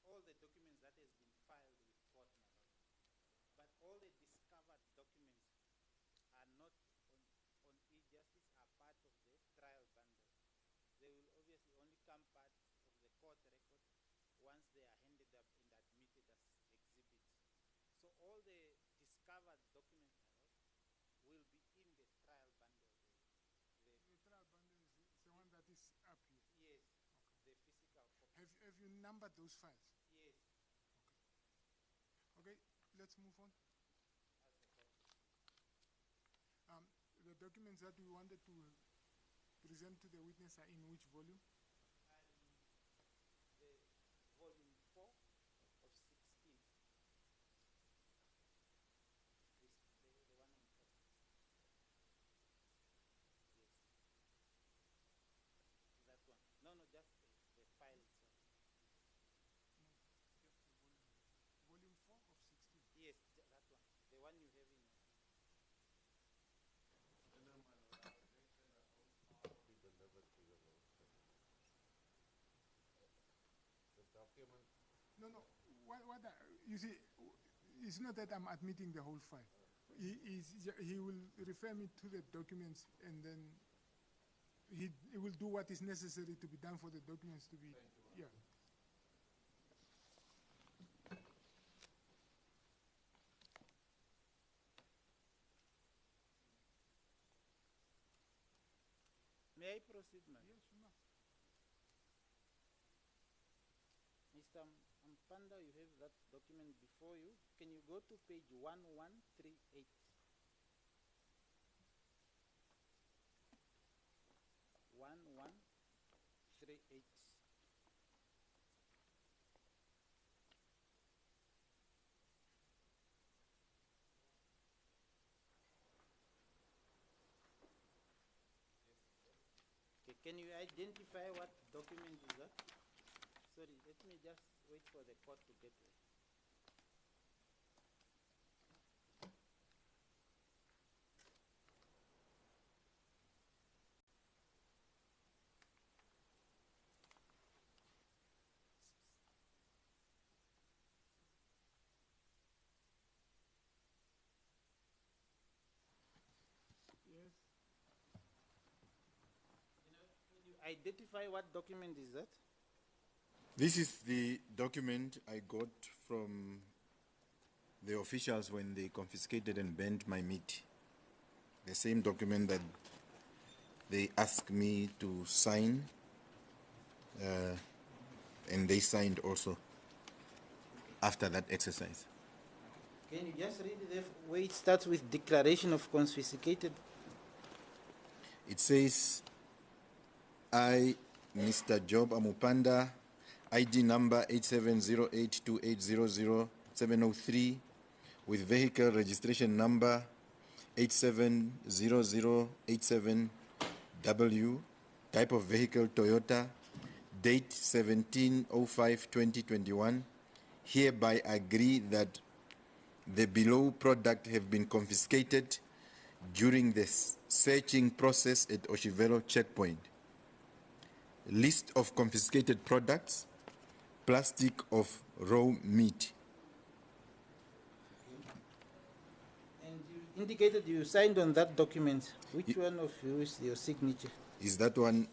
all the documents that has been filed with court, my lord. But all the discovered documents are not on e-justice, are part of the trial bundle. They will obviously only come part of the court record once they are handed up and admitted as exhibits. So all the discovered documents, my lord, will be in the trial bundle. The trial bundle is the one that is up here? Yes, okay. The physical copy. Have you numbered those files? Yes. Okay, let's move on. The documents that we wanted to present to the witness are in which volume? The volume 4 of 16. The one on top. Yes. That one. No, just the file itself. No, just the volume. Volume 4 of 16? Yes, that one. The one you have in. No. You see, it's not that I'm admitting the whole file. He will refer me to the documents, and then he will do what is necessary to be done for the documents to be. Yeah. May I proceed, ma'am? Yes, you must. Mr. Amupanda, you have that document before you. Can you go to page 1138? Okay, can you identify what document is that? Sorry, let me just wait for the court to get there. Yes. Can you identify what document is that? This is the document I got from the officials when they confiscated and burned my meat. The same document that they asked me to sign, and they signed also after that exercise. Can you just read the way it starts with declaration of confiscated? It says, I, Mr. Job Amupanda, ID number 870828000703, with vehicle registration number 870087W, type of vehicle Toyota, date 17/05/2021, hereby agree that the below product have been confiscated during the searching process at Oshivelo checkpoint. List of confiscated products: plastic of raw meat. And you indicated you signed on that document. Which one of you is your signature? Is that one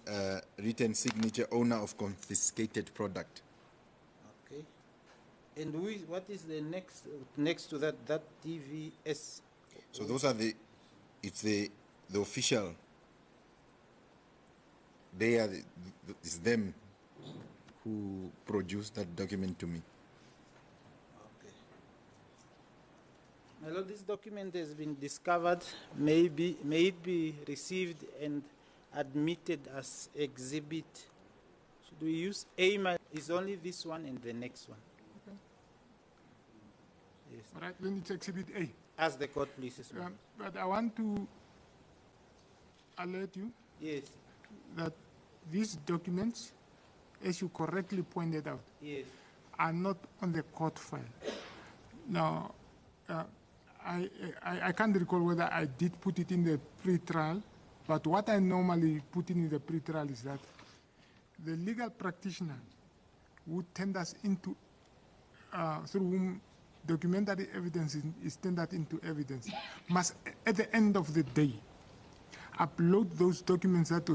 written signature, owner of confiscated product? Okay. And what is the next to that TVS? So those are it's the official. They are it's them who produced that document to me. Okay. My lord, this document has been discovered, may it be received and admitted as exhibit. Should we use A? Is only this one and the next one. Okay. Yes. All right, then it's exhibit A. As the court pleases. But I want to alert you. Yes. That these documents, as you correctly pointed out, yes, are not on the court file. Now, I can't recall whether I did put it in the pre-trial, but what I normally put in the pre-trial is that the legal practitioner who tenders into through whom documentary evidence is tendered into evidence must, at the end of the day, upload those documents that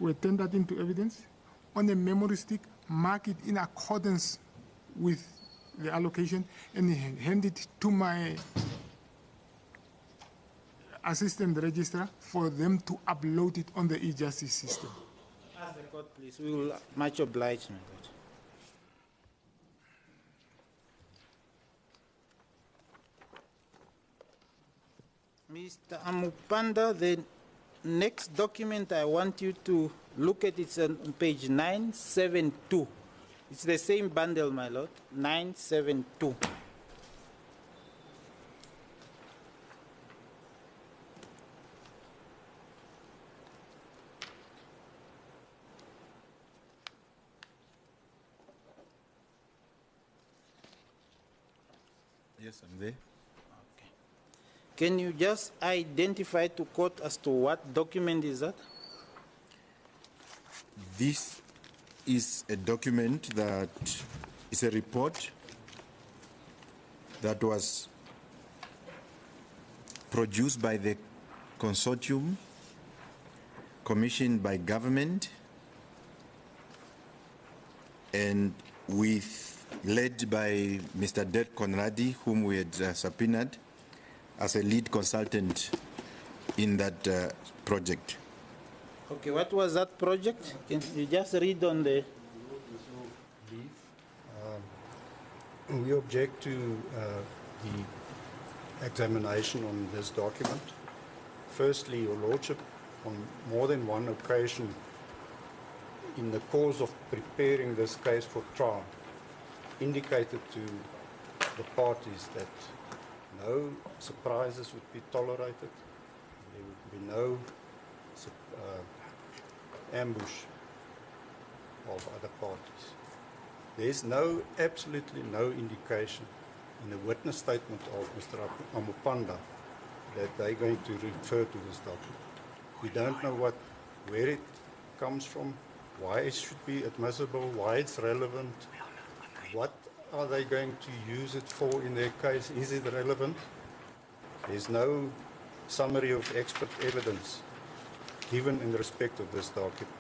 were tendered into evidence on a memory stick, mark it in accordance with the allocation, and hand it to my assistant registrar for them to upload it on the e-justice system. Ask the court, please. We will much oblige, my lord. Mr. Amupanda, the next document I want you to look at is on page 972. It's the same bundle, my lord, 972. Yes, I'm there. Okay. Can you just identify to court as to what document is that? This is a document that is a report that was produced by the consortium, commissioned by government, and led by Mr. Dirk Conradi, whom we had subpoenaed as a lead consultant in that project. Okay, what was that project? Can you just read on the... We object to the examination on this document. Firstly, Your Lordship, on more than one occasion in the course of preparing this case for trial, indicated to the parties that no surprises would be tolerated, there would be no ambush of other parties. There's absolutely no indication in the witness statement of Mr. Amupanda that they're going to refer to this document. We don't know where it comes from, why it should be admissible, why it's relevant, what are they going to use it for in their case, is it relevant? There's no summary of expert evidence given in respect of this document.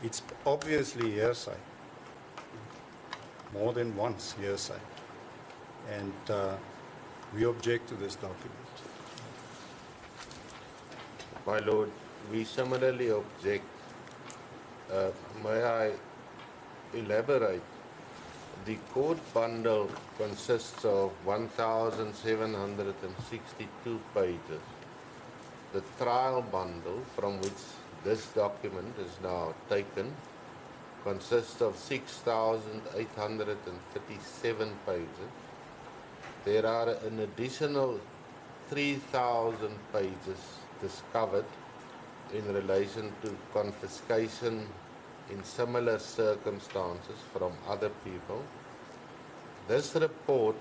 It's obviously hearsay, more than once hearsay, and we object to this document. My Lord, we similarly object. May I elaborate? The court bundle consists of 1,762 pages. The trial bundle, from which this document is now taken, consists of 6,837 pages. There are an additional 3,000 pages discovered in relation to confiscation in similar circumstances from other people. This report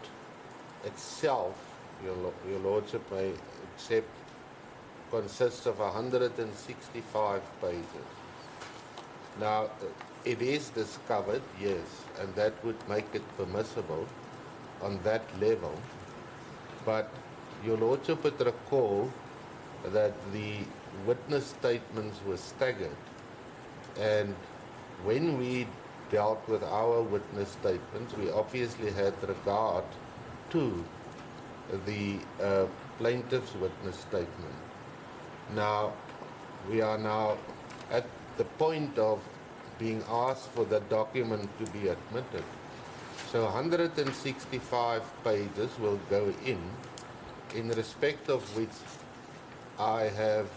itself, your Lordship may accept, consists of 165 pages. Now, it is discovered, yes, and that would make it permissible on that level, but your Lordship would recall that the witness statements were staggered, and when we dealt with our witness statements, we obviously had regard to the plaintiff's witness statement. Now, we are now at the point of being asked for the document to be admitted. So 165 pages will go in respect of which I have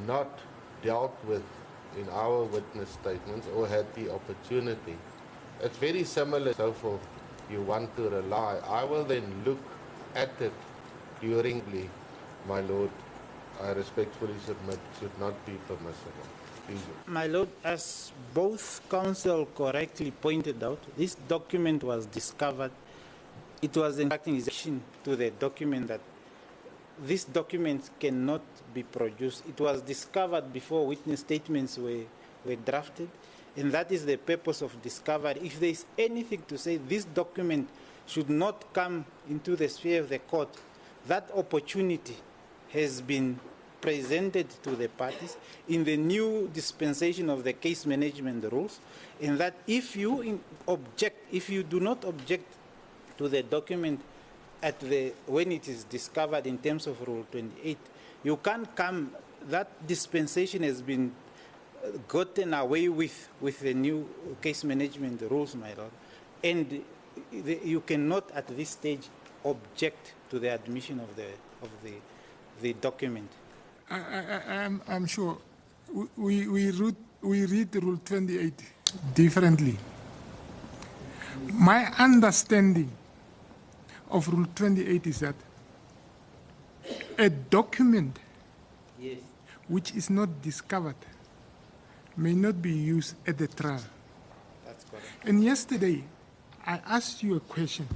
not dealt with in our witness statements or had the opportunity. It's very similar, so for you want to rely. I will then look at it duringly, my Lord. I respectfully submit should not be permissible. Please. My Lord, as both counsel correctly pointed out, this document was discovered. It was in fact in addition to the document that these documents cannot be produced. It was discovered before witness statements were drafted, And that is the purpose of discovery. If there is anything to say this document should not come into the sphere of the court, that opportunity has been presented to the parties in the new dispensation of the case management rules, and that if you if you do not object to the document when it is discovered in terms of Rule 28, you can't come, that dispensation has been gotten away with the new case management rules, my lord, and you cannot at this stage object to the admission of the document. I'm sure we read Rule 28 differently. My understanding of Rule 28 is that a document Yes. which is not discovered may not be used at the trial. That's correct. And yesterday, I asked you a question.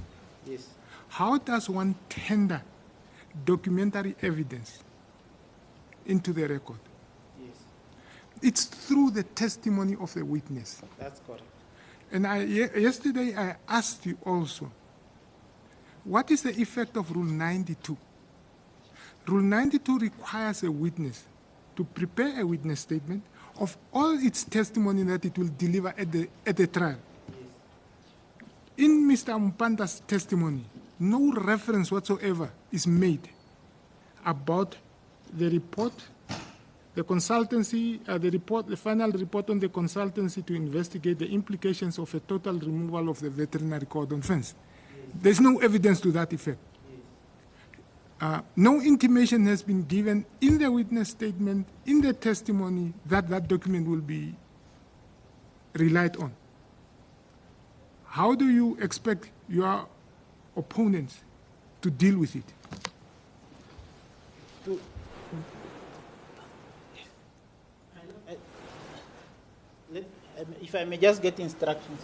Yes. How does one tender documentary evidence into the record? Yes. It's through the testimony of the witness. That's correct. And yesterday I asked you also, what is the effect of Rule 92? Rule 92 requires a witness to prepare a witness statement of all its testimony that it will deliver at the trial. In Mr. Amupanda's testimony, no reference whatsoever is made about the report, the consultancy, the final report on the consultancy to investigate the implications of a total removal of the veterinary cordon fence. There's no evidence to that effect. No intimation has been given in the witness statement, in the testimony, that that document will be relied on. How do you expect your opponents to deal with it? If I may just get instructions.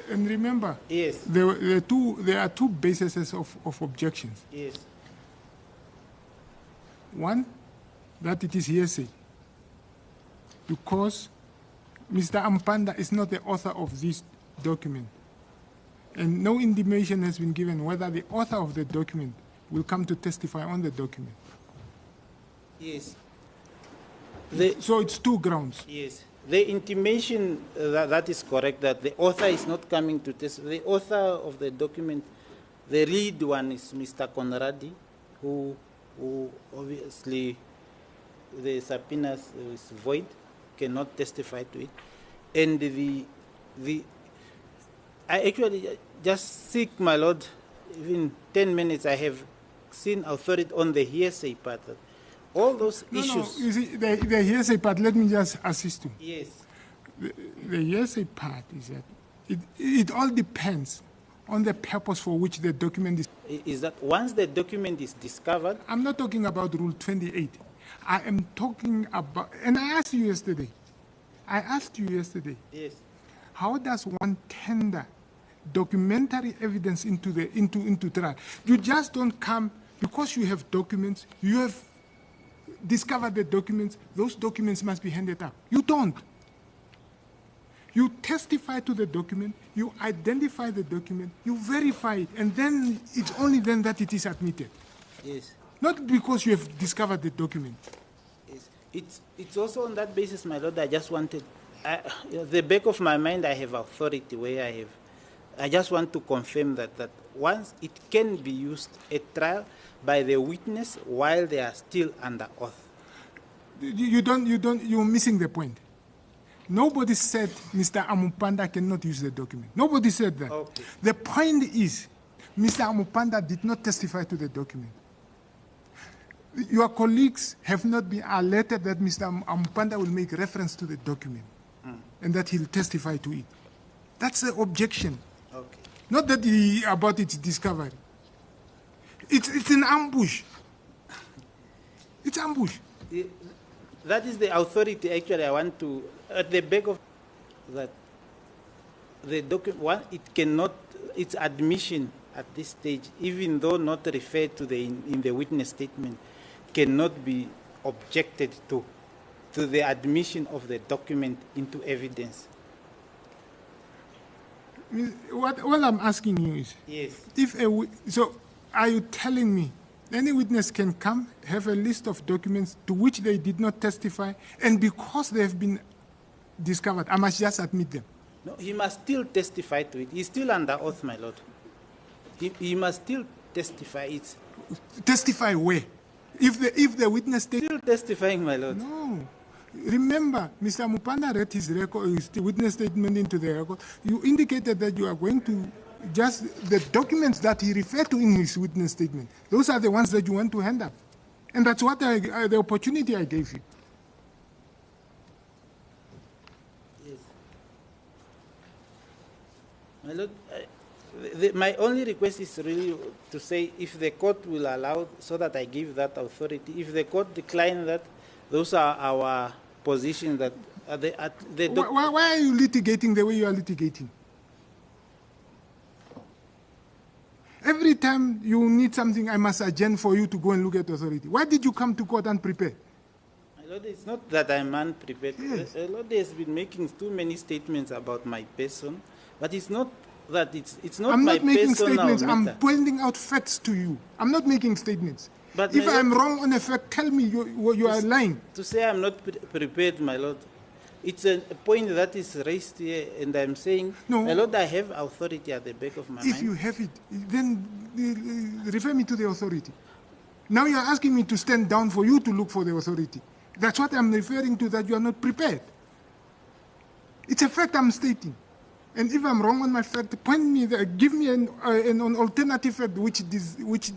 And remember, Yes. there are two bases of objections. Yes. One, that it is hearsay, because Mr. Amupanda is not the author of this document, and no intimation has been given whether the author of the document will come to testify on the document. Yes. So it's two grounds. Yes. The intimation, that is correct, that the author is not coming to testify. The author of the document, the lead one is Mr. Conradi, who obviously the subpoena is void, cannot testify to it. And I actually just seek, my lord, even 10 minutes I have seen authority on the hearsay part. All those issues. No, you see, the hearsay part, let me just assist you. Yes. The hearsay part is that it all depends on the purpose for which the document is. Is that once the document is discovered? I'm not talking about Rule 28. I am talking about, and I asked you yesterday. Yes. How does one tender documentary evidence into trial? You just don't come because you have documents. You have discovered the documents. Those documents must be handed up. You don't. You testify to the document, you identify the document, you verify it, and then it's only then that it is admitted. Yes. Not because you have discovered the document. Yes. It's also on that basis, my lord, I just wanted, the back of my mind, I have authority where I just want to confirm that once it can be used at trial by the witness while they are still under oath. You're missing the point. Nobody said Mr. Amupanda cannot use the document. Nobody said that. Okay. The point is, Mr. Amupanda did not testify to the document. Your colleagues have not been alerted that Mr. Amupanda will make reference to the document and that he'll testify to it. That's the objection. Okay. Not that about its discovery. It's an ambush. It's ambush. that is the authority actually I want to, at the back of that, the document, it cannot, its admission at this stage, even though not referred to in the witness statement, cannot be objected to the admission of the document into evidence. What I'm asking you is, Yes. so are you telling me any witness can come, have a list of documents to which they did not testify, and because they have been discovered, I must just admit them? No, he must still testify to it. He's still under oath, my lord. He must still testify. It's Testify where? If the witness still testifying, my lord. No. Remember, Mr. Amupanda read his witness statement into the record. You indicated that you are going to just the documents that he referred to in his witness statement. Those are the ones that you want to hand up. And that's what the opportunity I gave you. Yes. My lord, my only request is really to say if the court will allow, so that I give that authority. If the court decline that, those are our positions that why are you litigating the way you are litigating? Every time you need something, I must adjourn for you to go and look at authority. Why did you come to court unprepared? My lord, it's not that I'm unprepared. Yes. The Lord has been making too many statements about my person, but it's not that it's not I'm my not making personal statements. I'm matter. pointing out facts to you. I'm not making statements. But if my I'm lord, wrong on a fact, tell me you are lying. To say I'm not prepared, my lord, it's a point that is raised here, and I'm saying, No. my lord, I have authority at the back of my If mind. you have it, then refer me to the authority. Now you are asking me to stand down for you to look for the authority. That's what I'm referring to, that you are not prepared. It's a fact I'm stating. And if I'm wrong on my fact, point me, give me an alternative fact which disproves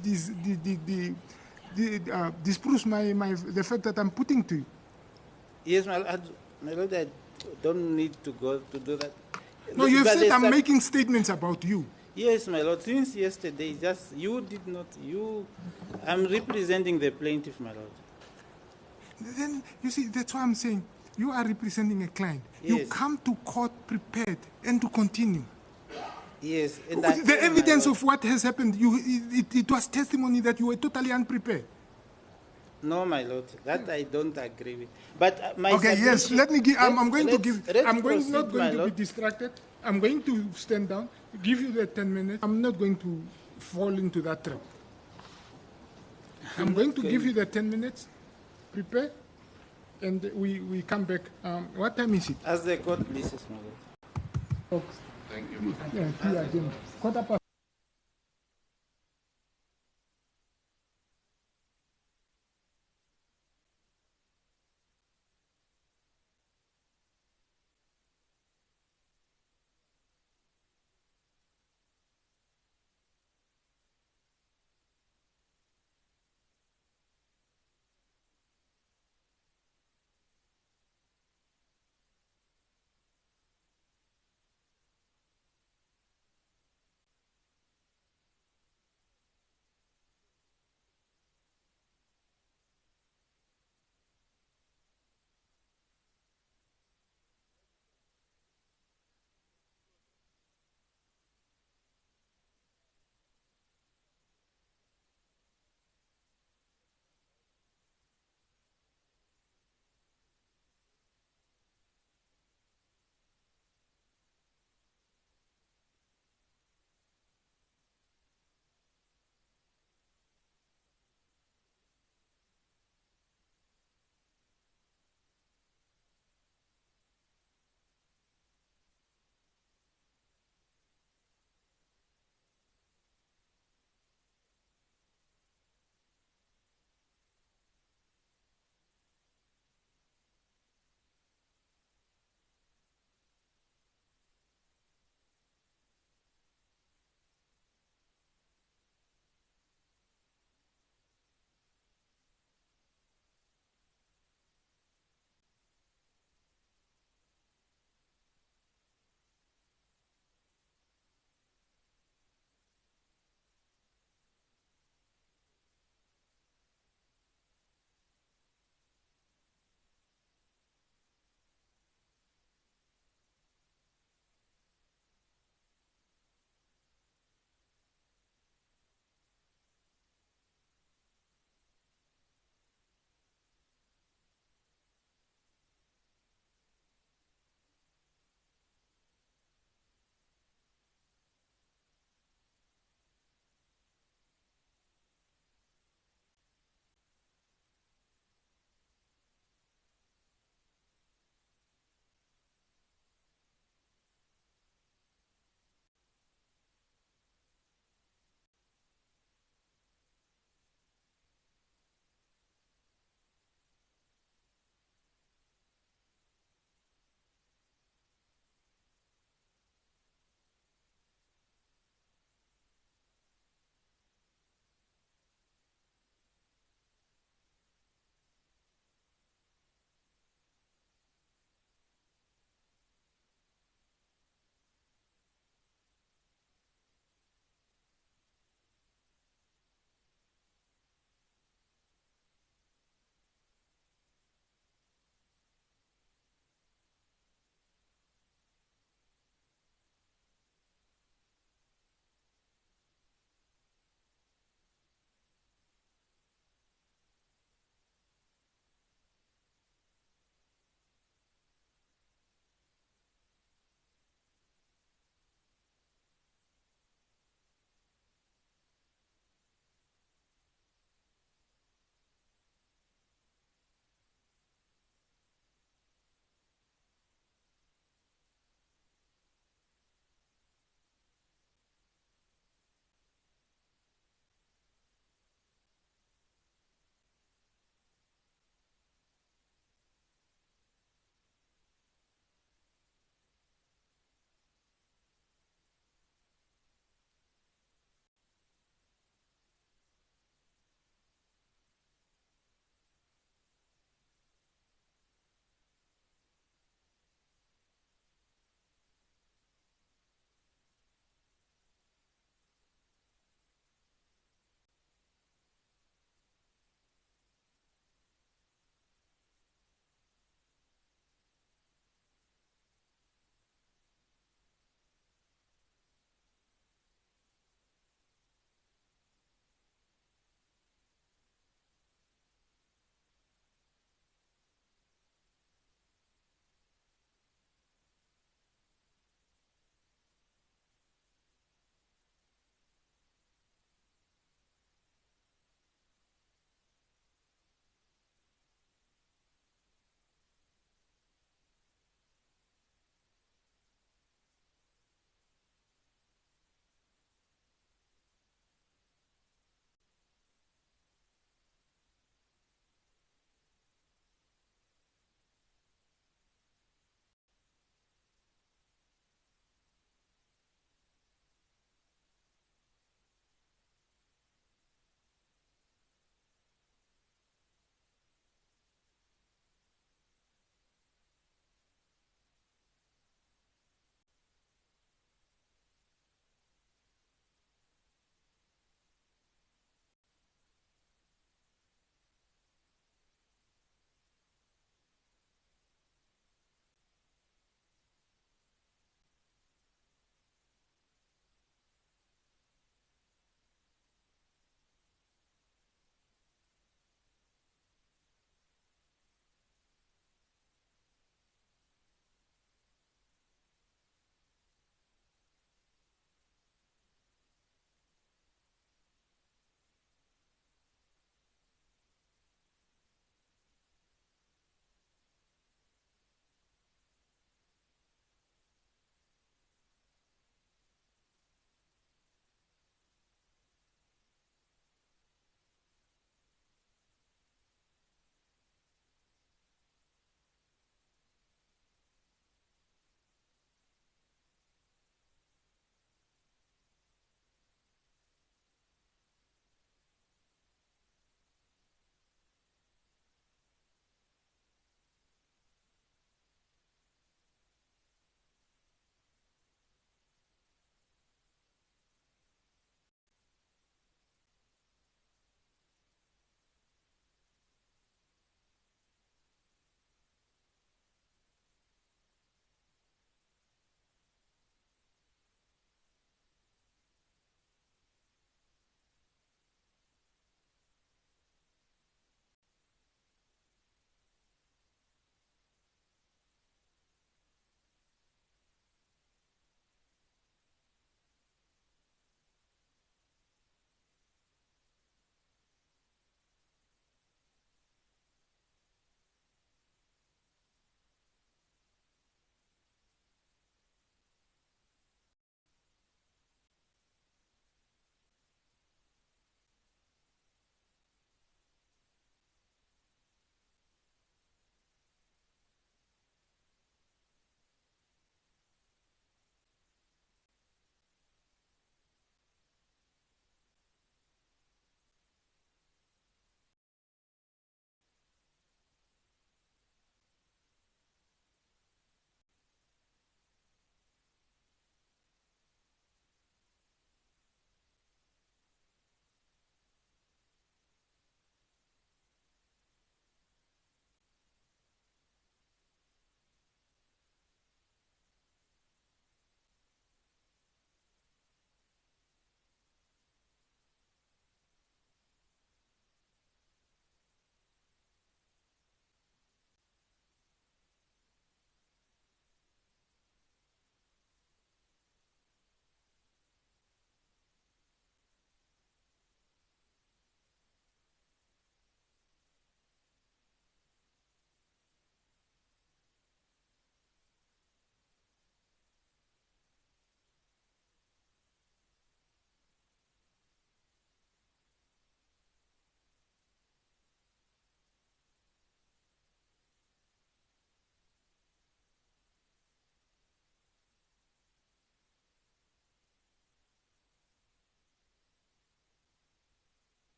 the fact that I'm putting to you. Yes, my lord, I don't need to go to do that. No, you have But said there's I'm making statements about you. Yes, my lord, since yesterday, I'm representing the plaintiff, my lord. Then, you see, that's why I'm saying you are representing a client. You Yes. come to court prepared and to continue. Yes. And The evidence of what has happened, it was testimony that you were totally unprepared. No, my lord, that I don't agree with. But my Okay, yes, submission- let me give, I'm going to let's- give, let's I'm going, proceed, not my going to be lord. distracted. I'm going to stand down, give you the 10 minutes. I'm not going to fall into that trap. I'm going to give you the 10 minutes, prepare, and we come back. What time is it? As the court pleases, my lord. Thank you. Yeah, quarter past.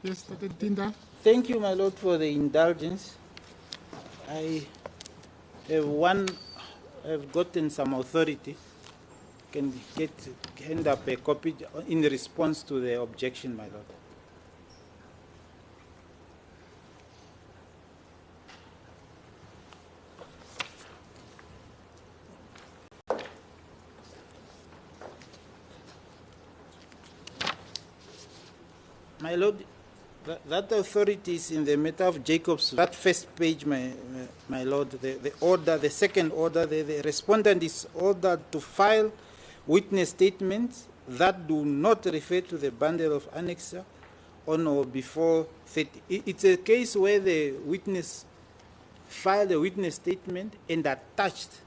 Yes, Dr. Tinda. Thank you, my lord, for the indulgence. I have gotten some authority. Can hand up a copy in response to the objection, my lord. My lord, that authority is in the matter of Jacobs. That first page, my lord, the order, the second order, the respondent is ordered to file witness statements that do not refer to the bundle of annexure on or before 30. It's a case where the witness filed a witness statement and attached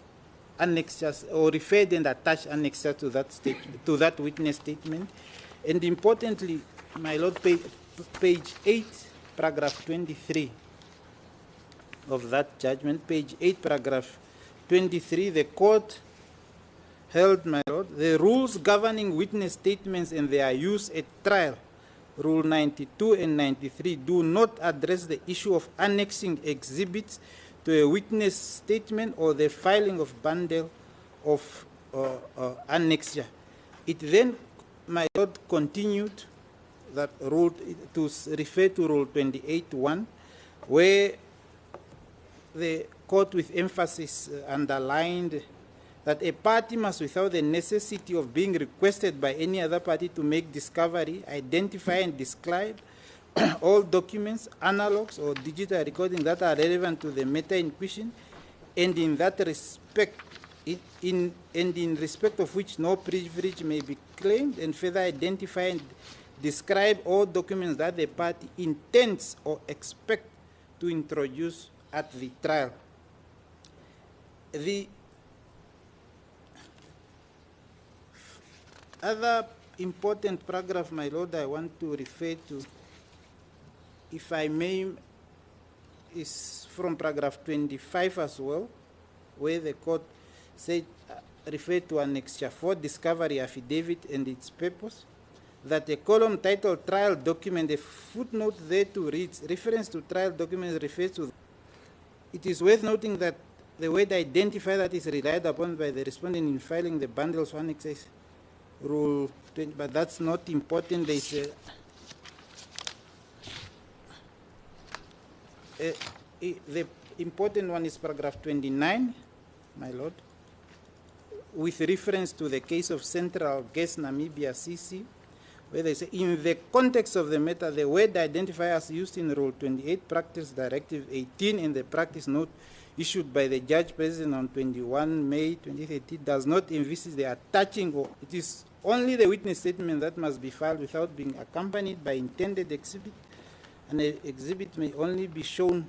annexures, or referred and attached annexure to that witness statement. And importantly, my lord, page 8, paragraph 23 of that judgment, page 8, paragraph 23, the court held, my lord, the rules governing witness statements and their use at trial, Rule 92 and 93, do not address the issue of annexing exhibits to a witness statement or the filing of bundle of annexure. It then, my lord, continued that rule to refer to Rule 28.1, where the court with emphasis underlined that a party must, without the necessity of being requested by any other party to make discovery, identify and describe all documents, analogs or digital recordings that are relevant to the matter in question, and in that respect, in respect of which no privilege may be claimed, and further identify and describe all documents that the party intends or expects to introduce at the trial. The other important paragraph, my lord, I want to refer to, if I may, is from paragraph 25 as well, where the court said, referred to Annexure 4, discovery affidavit and its purpose, that a column titled trial document, a footnote thereto reads, reference to trial documents refers to. It is worth noting that the word identify that is relied upon by the respondent in filing the bundles of annexes, Rule 20, but that's not important. There is the important one is paragraph 29, my lord, with reference to the case of Central Gas Namibia CC, where they say, in the context of the matter, the word identifier as used in Rule 28, Practice Directive 18, in the practice note issued by the Judge President on 21 May 2013, does not envisage the attaching, or it is only the witness statement that must be filed without being accompanied by intended exhibit, and the exhibit may only be shown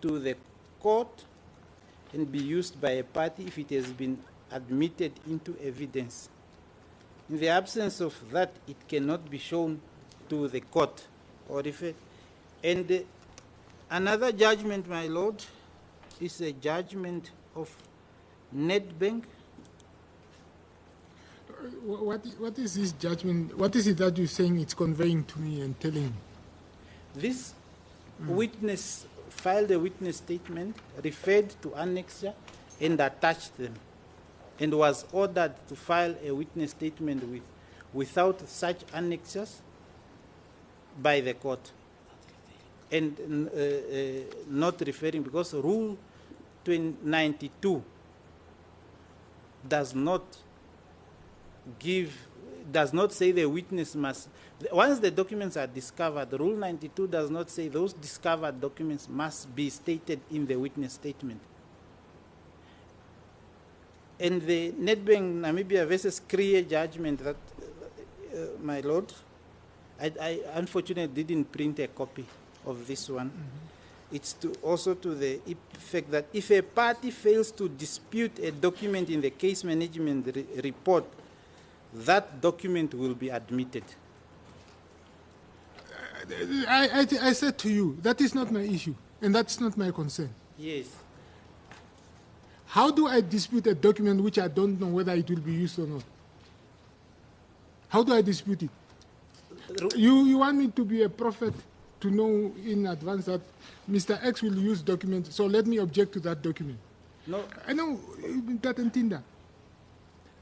to the court and be used by a party if it has been admitted into evidence. In the absence of that, it cannot be shown to the court or referred. And another judgment, my lord, is a judgment of Nedbank. What is this judgment? What is it that you're saying it's conveying to me and telling me? This witness filed a witness statement, referred to annexure, and attached them, and was ordered to file a witness statement without such annexures by the court, and not referring, because Rule 92 does not say the witness must, once the documents are discovered, Rule 92 does not say those discovered documents must be stated in the witness statement. And the Nedbank Namibia versus Kriya judgment that, my lord, I unfortunately didn't print a copy of this one. It's also to the effect that if a party fails to dispute a document in the case management report, that document will be admitted. I said to you, that is not my issue, and that's not my concern. Yes. How do I dispute a document which I don't know whether it will be used or not? How do I dispute it? You want me to be a prophet to know in advance that Mr. X will use document, so let me object to that document. No. I know that Ntinda.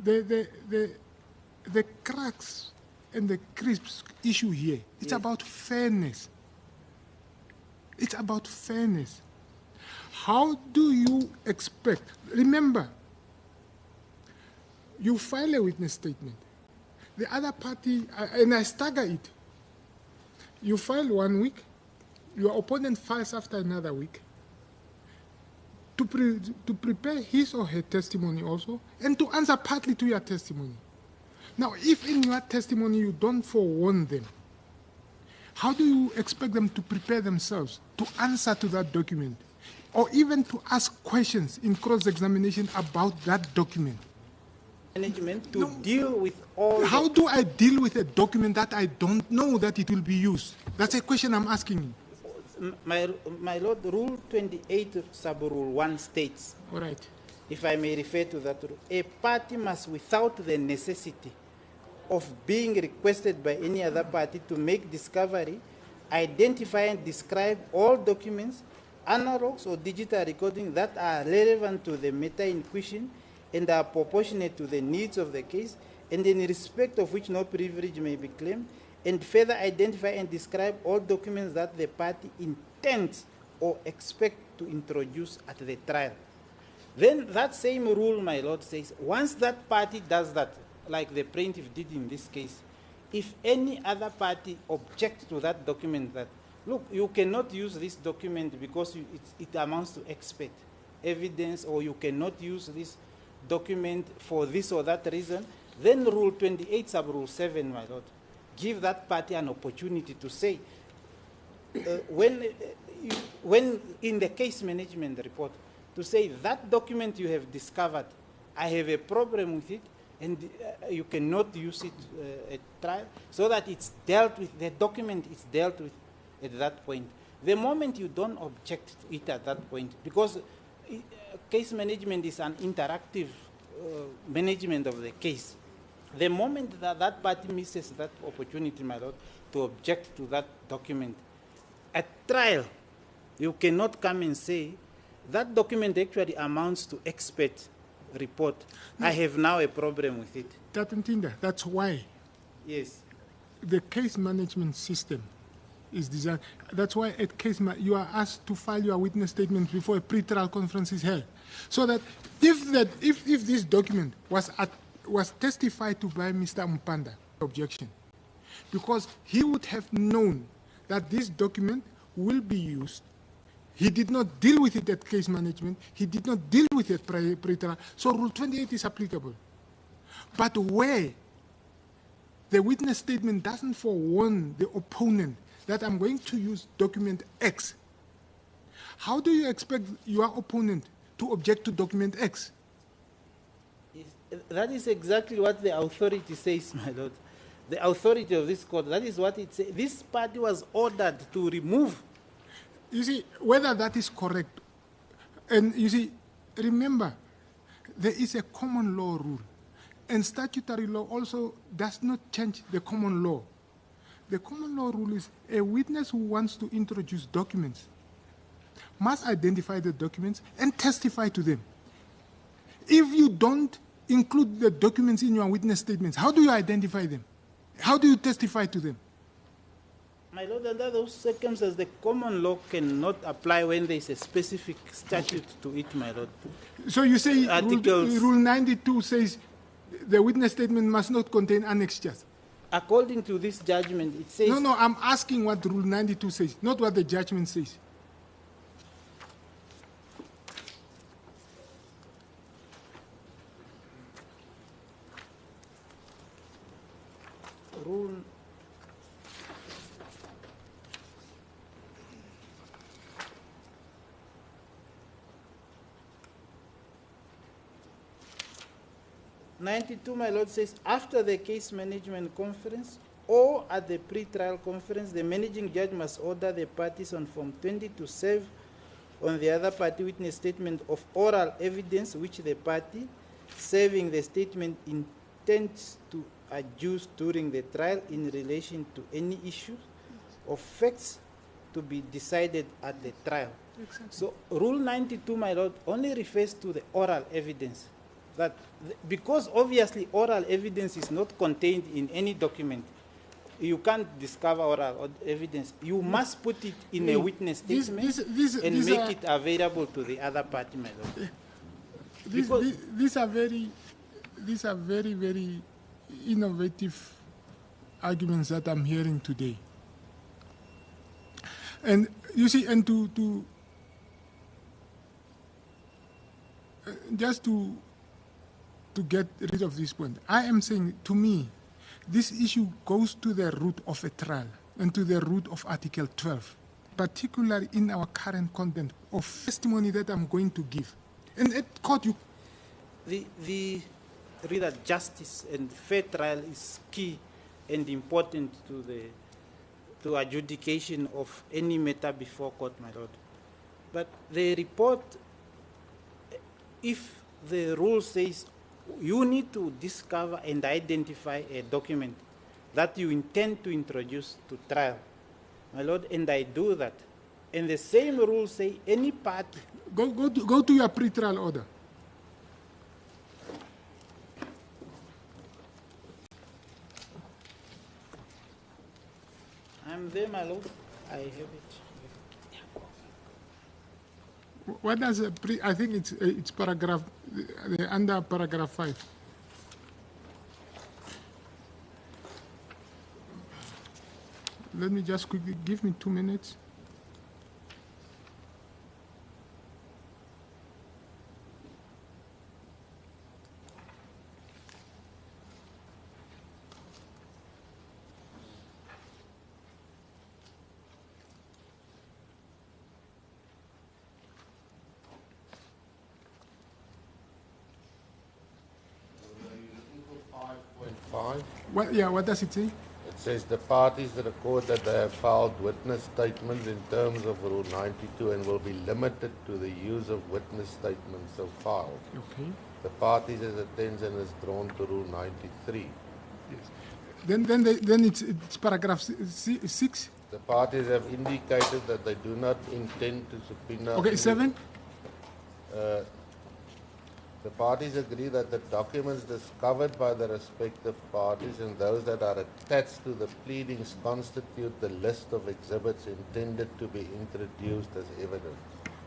The cracks and the crisps issue here, it's about fairness. It's about fairness. How do you expect? Remember, you file a witness statement. The other party, and I stagger it. You file 1 week, your opponent files after another week to prepare his or her testimony also, and to answer partly to your testimony. Now, if in your testimony you don't forewarn them, how do you expect them to prepare themselves to answer to that document, or even to ask questions in cross-examination about that document? Management to deal with all. How do I deal with a document that I don't know that it will be used? That's a question I'm asking you. My Lord, Rule 28, Sub-Rule 1 states, All right. if I may refer to that rule, a party must, without the necessity of being requested by any other party to make discovery, identify and describe all documents, analogs or digital recording that are relevant to the matter in question and are proportionate to the needs of the case, and in respect of which no privilege may be claimed, and further identify and describe all documents that the party intends or expect to introduce at the trial. Then that same rule, my Lord, says once that party does that, like the plaintiff did in this case, if any other party objects to that document that, look, you cannot use this document because it amounts to expert evidence, or you cannot use this document for this or that reason, then Rule 28, Sub-Rule 7, my Lord, give that party an opportunity to say, when in the case management report, to say that document you have discovered, I have a problem with it, and you cannot use it at trial, so that it's dealt with, the document is dealt with at that point. The moment you don't object to it at that point, because case management is an interactive management of the case. The moment that that party misses that opportunity, my Lord, to object to that document, at trial, you cannot come and say, that document actually amounts to expert report. No. I have now a problem with it. That's why. Yes. The case management system is designed. That's why at case you are asked to file your witness statement before a pre-trial conference is held, so that if this document was testified to by Mr. Amupanda, objection, because he would have known that this document will be used. He did not deal with it at case management. He did not deal with it pre-trial. So Rule 28 is applicable. But where the witness statement doesn't forewarn the opponent that I'm going to use document X, how do you expect your opponent to object to document X? That is exactly what the authority says, my Lord. The authority of this court, that is what it says. This party was ordered to remove. You see, whether that is correct, and you see, remember, there is a common law rule, and statutory law also does not change the common law. The common law rule is a witness who wants to introduce documents must identify the documents and testify to them. If you don't include the documents in your witness statements, how do you identify them? How do you testify to them? My Lord, under those circumstances, the common law cannot apply when there is a specific statute to it, my Lord. So you say Rule 92 says the witness statement must not contain annexures? According to this judgment, it says... No, I'm asking what Rule 92 says, not what the judgment says. Rule 92, my Lord, says, after the case management conference or at the pre-trial conference, the managing judge must order the parties on Form 20 to serve on the other party witness statement of oral evidence which the party serving the statement intends to adduced during the trial in relation to any issues or facts to be decided at the trial. Exactly. So Rule 92, my lord, only refers to the oral evidence. That because obviously oral evidence is not contained in any document, you can't discover oral evidence. You must put it in a witness statement and make it available to the other party, my lord. These are very, very innovative arguments that I'm hearing today. And you see, and just to get rid of this point, I am saying, to me, this issue goes to the root of a trial and to the root of Article 12, particularly in our current content of testimony that I'm going to give. And at court, you... The reader justice and fair trial is key and important to adjudication of any matter before court, my lord. But the report, if the rule says you need to discover and identify a document that you intend to introduce to trial, my lord, and I do that, and the same rule say any party... Go to your pre-trial order. I'm there, my lord. I have it. What does I think it's paragraph under paragraph 5. Let me just quickly give me 2 minutes. What does it say? It says the parties record that they have filed witness statements in terms of Rule 92 and will be limited to the use of witness statements so filed. Okay. The parties' attention is drawn to Rule 93. Yes. Then it's paragraph 6. The parties have indicated that they do not intend to subpoena... Okay, 7. The parties agree that the documents discovered by the respective parties and those that are attached to the pleadings constitute the list of exhibits intended to be introduced as evidence.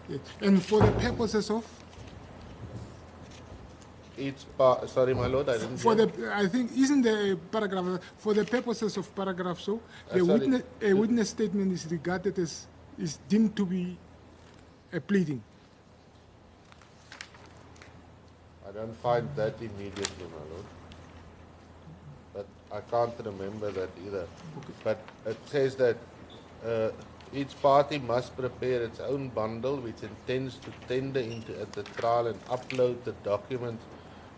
Yes. And for the purposes of? Sorry, my lord, I didn't hear. I think, isn't the paragraph, for the purposes of paragraph so, a witness statement is regarded as, is deemed to be a pleading. I don't find that immediately, my lord. But I can't remember that either. Okay. But it says that each party must prepare its own bundle which intends to tender into at the trial and upload the documents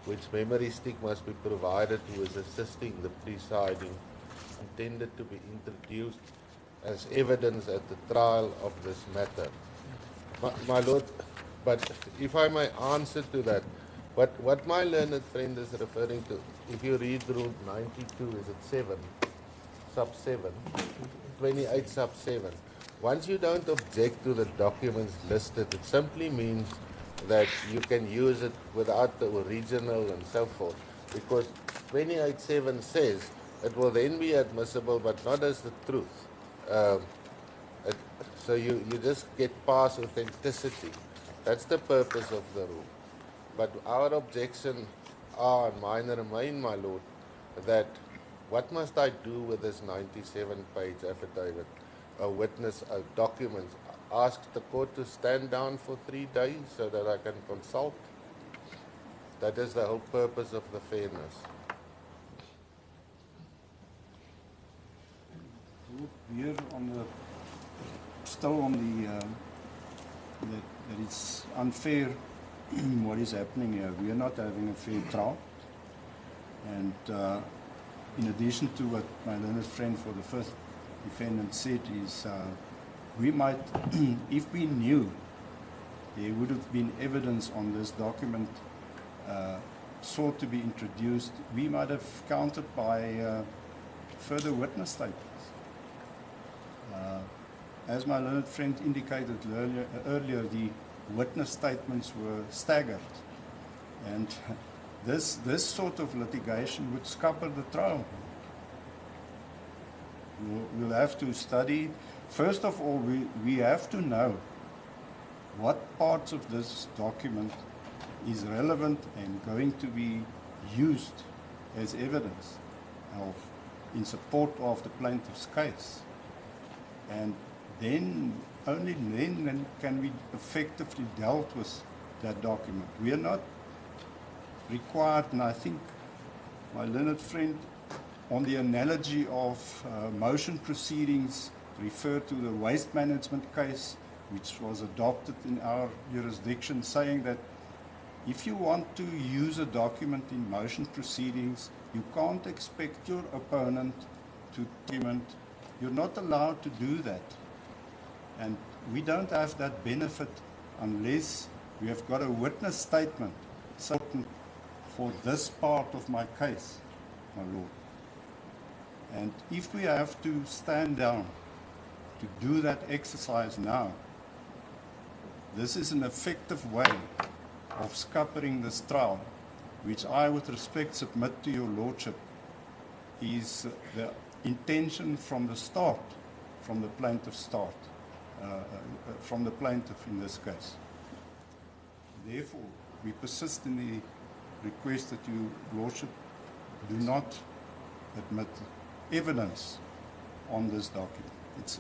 which memory stick must be provided who is assisting the presiding, intended to be introduced as evidence at the trial of this matter. My lord, but if I may answer to that, what my learned friend is referring to, if you read Rule 92, is it 7, sub 7, 28 sub 7. Once you don't object to the documents listed, it simply means that you can use it without the original and so forth. Because 28.7 says it will then be admissible, but not as the truth. So you just get past authenticity. That's the purpose of the rule. But our objections are, and mine remain, my lord, that what must I do with this 97-page affidavit, a witness, a document? Ask the court to stand down for 3 days so that I can consult. That is the whole purpose of the fairness. Here still on that it's unfair what is happening here. We are not having a fair trial. And in addition to what my learned friend for the first defendant said is, we might, if we knew there would have been evidence on this document sought to be introduced, we might have countered by further witness statements. As my learned friend indicated earlier, the witness statements were staggered. And this sort of litigation would scupper the trial. We'll have to study. First of all, we have to know what parts of this document is relevant and going to be used as evidence in support of the plaintiff's case. And then, only then can we effectively deal with that document. We are not required, and I think my learned friend, on the analogy of motion proceedings, referred to the waste management case, which was adopted in our jurisdiction, saying that if you want to use a document in motion proceedings, you can't expect your opponent to document. You're not allowed to do that. And we don't have that benefit unless we have got a witness statement for this part of my case, my lord. And if we have to stand down to do that exercise now, this is an effective way of scuppering this trial, which I, with respect, submit to your lordship, is the intention from the start, from the plaintiff's start, from the plaintiff in this case. Therefore, we persist in the request that you, lordship, do not admit evidence on this document.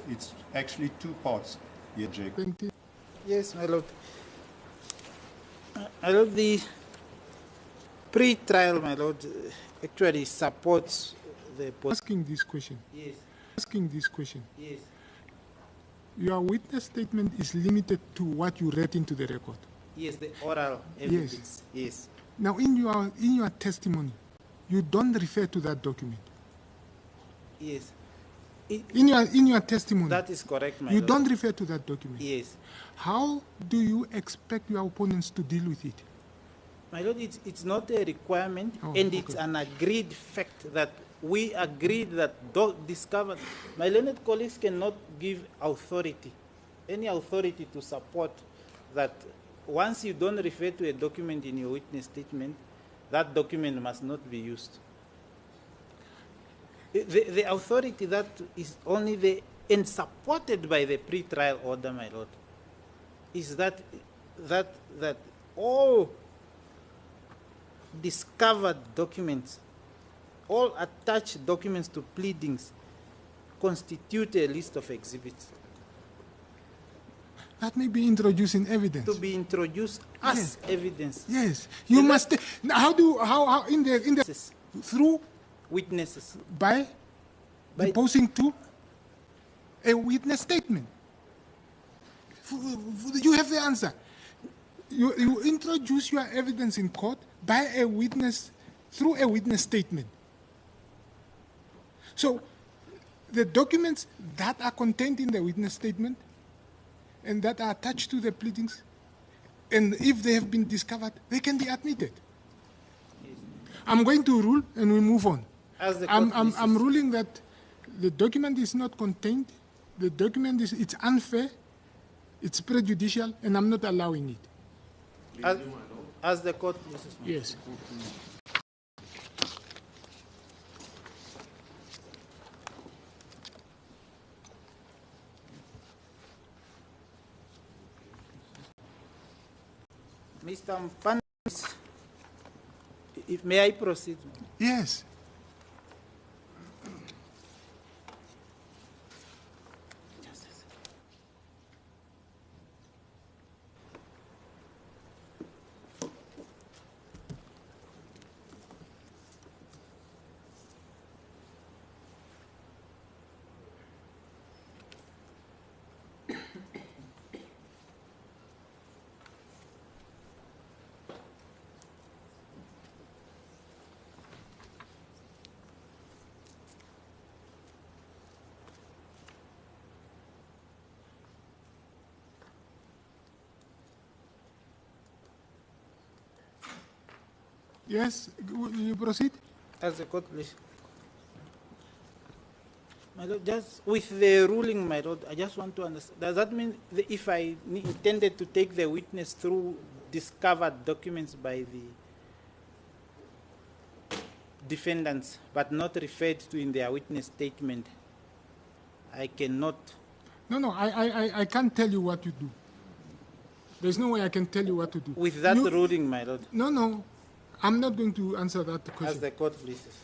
It's actually two parts, the objection. Yes, my lord. My lord, the pre-trial, my lord, actually supports the... Asking this question. Yes. Asking this question. Yes. Your witness statement is limited to what you read into the record. Yes, the oral evidence. Yes. Now, in your testimony, you don't refer to that document. Yes. In your testimony, That is correct, my you lord. don't refer to that document. Yes. How do you expect your opponents to deal with it? My lord, it's not a requirement, Oh, and okay. it's an agreed fact that we agreed that discovered. My learned colleagues cannot give authority, any authority to support that. Once you don't refer to a document in your witness statement, that document must not be used. The authority that is only and supported by the pre-trial order, my lord, is that all discovered documents, all attached documents to pleadings constitute a list of exhibits. That may be introduced in evidence. To be introduced as evidence. Yes, you must. How in the through Witnesses. by deposing to a witness statement. You have the answer. You introduce your evidence in court by a witness through a witness statement. So the documents that are contained in the witness statement and that are attached to the pleadings, and if they have been discovered, they can be admitted. I'm going to rule and we move on. As the I'm ruling that the document is not contained, the document it's unfair, it's prejudicial, and I'm not allowing it. As the court pleases. Yes. Mr. Amupanda, may I proceed? Yes. Yes, will you proceed? As a court, please. My lord, just with the ruling, my lord, I just want to understand. Does that mean that if I intended to take the witness through discovered documents by the defendants, but not referred to in their witness statement, I cannot? No, I can't tell you what to do. There's no way I can tell you what to do. With that ruling, my lord. No, I'm not going to answer that question. As the court pleases.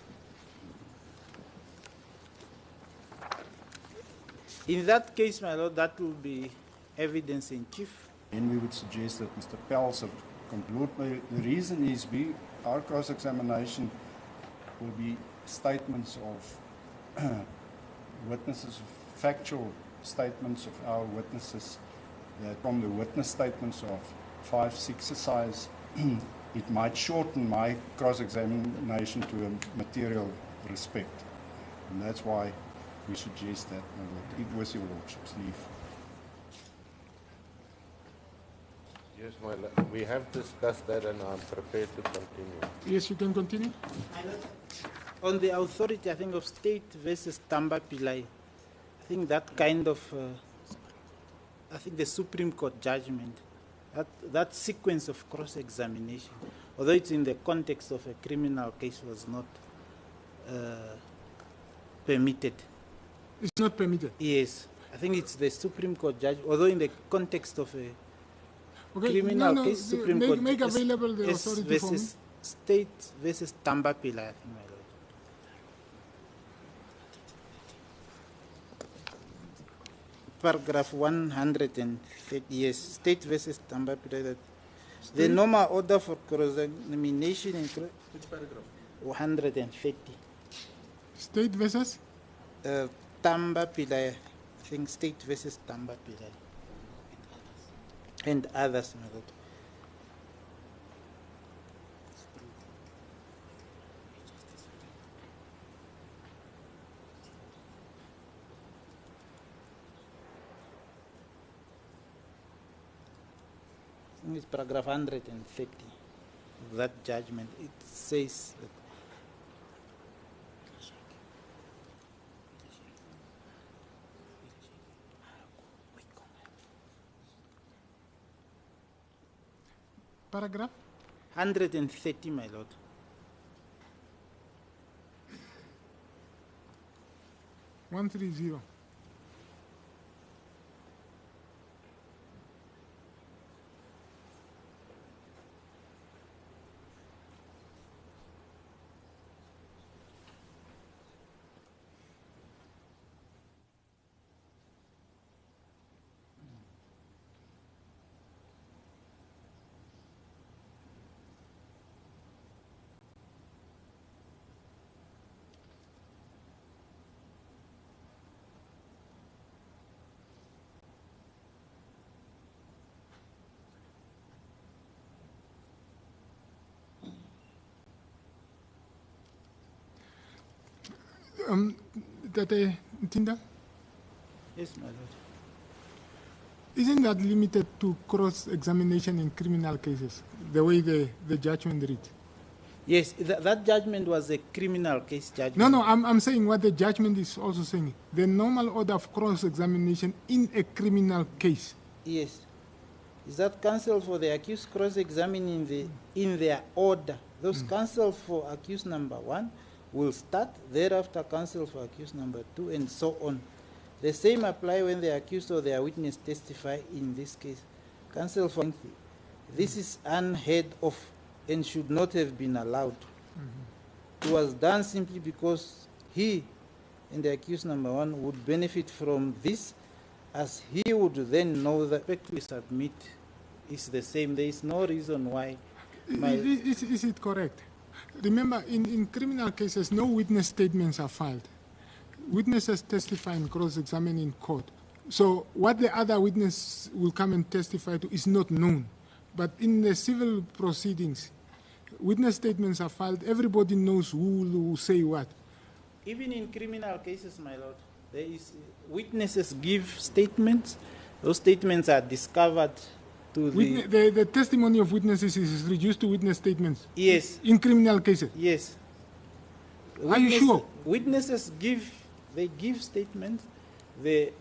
In that case, my lord, that will be evidence in chief. And we would suggest that Mr. Pels have concluded. The reason is our cross-examination will be statements of witnesses, factual statements of our witnesses, that from the witness statements of 5, 6 exercise, it might shorten my cross-examination to a material respect. And that's why we suggest that, my lord. It was your lordship's leave. Yes, my lord. We have discussed that and I'm prepared to continue. Yes, you can continue. On the authority, I think, of State versus Tamba Pillai, I think that kind of, I think the Supreme Court judgment, that sequence of cross-examination, although it's in the context of a criminal case, was not permitted. It's not permitted. Yes, I think it's the Supreme Court judge, although in the context of a criminal case, Supreme Court make available the authority for me. State versus Tamba Pillai, I think, my lord. Paragraph 130, yes, State versus Tamba Pillai. The normal order for cross-examination in which paragraph? 130. State versus? Tamba Pillai, I think State versus Tamba Pillai. And others, my lord. I think it's paragraph 130 of that judgment. It says that paragraph 130, my lord. One 130. Tate Ntinda, Yes, my lord. isn't that limited to cross-examination in criminal cases, the way the judgment read? Yes, that judgment was a criminal case judgment. No, I'm saying what the judgment is also saying. The normal order of cross-examination in a criminal case. Yes. Is that counsel for the accused cross-examining in their order? Those counsel for accused number 1 will start, thereafter counsel for accused number 2, and so on. The same apply when the accused or their witness testify in this case. Counsel for this is unheard of and should not have been allowed. It was done simply because he and the accused number 1 would benefit from this, as he would then know that we submit is the same. There is no reason why. Is it correct? Remember, in criminal cases, no witness statements are filed. Witnesses testify and cross-examine in court. So what the other witness will come and testify to is not known. But in the civil proceedings, witness statements are filed. Everybody knows who will say what. Even in criminal cases, my lord, there is witnesses give statements. Those statements are discovered to the... The testimony of witnesses is reduced to witness statements. Yes. In criminal cases. Yes. Are you sure? Witnesses give statements. The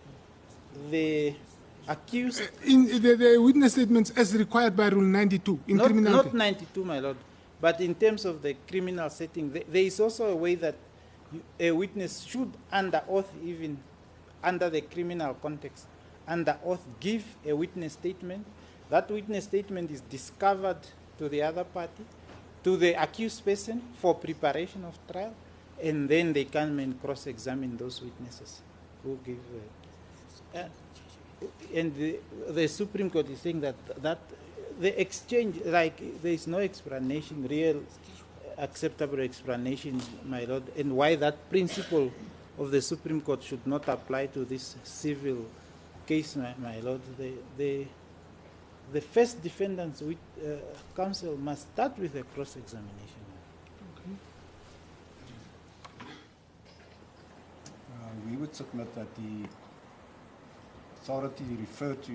accused... In the witness statements as required by Rule 92 in criminal Not case. 92, my lord. But in terms of the criminal setting, there is also a way that a witness should, under oath, even under the criminal context, under oath, give a witness statement. That witness statement is discovered to the other party, to the accused person for preparation of trial, and then they come and cross-examine those witnesses who give. And the Supreme Court is saying that the exchange, like there is no explanation, real acceptable explanation, my lord, and why that principle of the Supreme Court should not apply to this civil case, my lord. The first defendant's counsel must start with a cross-examination. Okay. We would submit that the authority referred to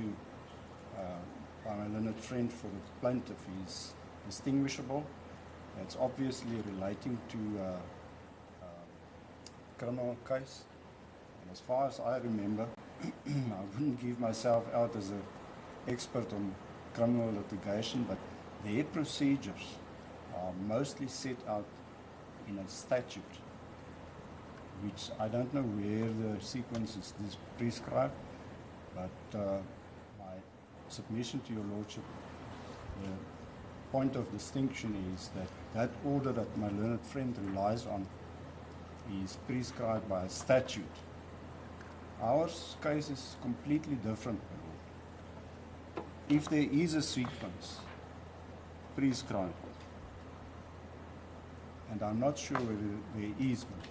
by my learned friend for the plaintiff is distinguishable. It's obviously relating to a criminal case. And as far as I remember, I wouldn't give myself out as an expert on criminal litigation, but their procedures are mostly set out in a statute, which I don't know where the sequence is prescribed, but my submission to your lordship, the point of distinction is that that order that my learned friend relies on is prescribed by a statute. Our case is completely different, my lord. If there is a sequence prescribed, and I'm not sure whether there is, but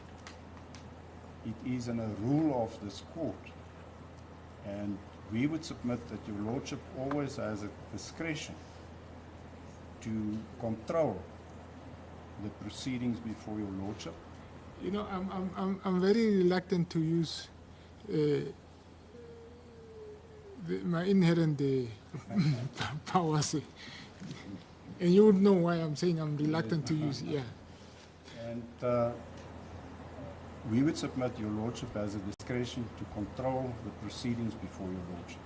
it is in a rule of this court, and we would submit that your lordship always has a discretion to control the proceedings before your lordship. You know, I'm very reluctant to use my inherent powers, and you would know why I'm saying I'm reluctant to use it. Yeah. And we would submit your lordship has a discretion to control the proceedings before your lordship.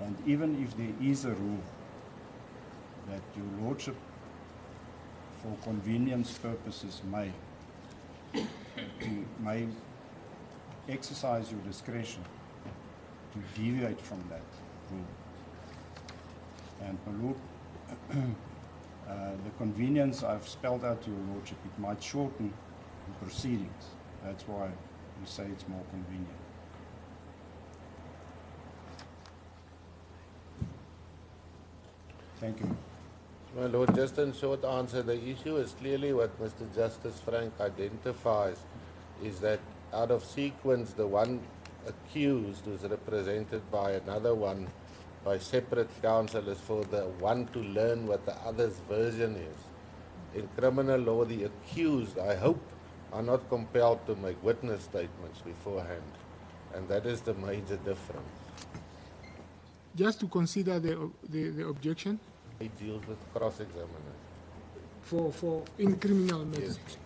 And even if there is a rule that your lordship, for convenience purposes, may exercise your discretion to deviate from that rule. And my lord, the convenience I've spelled out to your lordship, it might shorten the proceedings. That's why we say it's more convenient. Thank you. My lord, just in short answer, the issue is clearly what Mr. Justice Frank identifies, is that out of sequence, the one accused is represented by another one by separate counsel is for the one to learn what the other's version is. In criminal law, the accused, I hope, are not compelled to make witness statements beforehand, and that is the major difference. Just to consider the objection. It deals with cross-examination. For in criminal matters. Yes.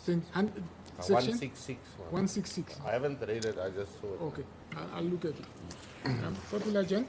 Section 166. 166. I haven't read it, I just saw it. Okay, I'll look at it. Popular Jen?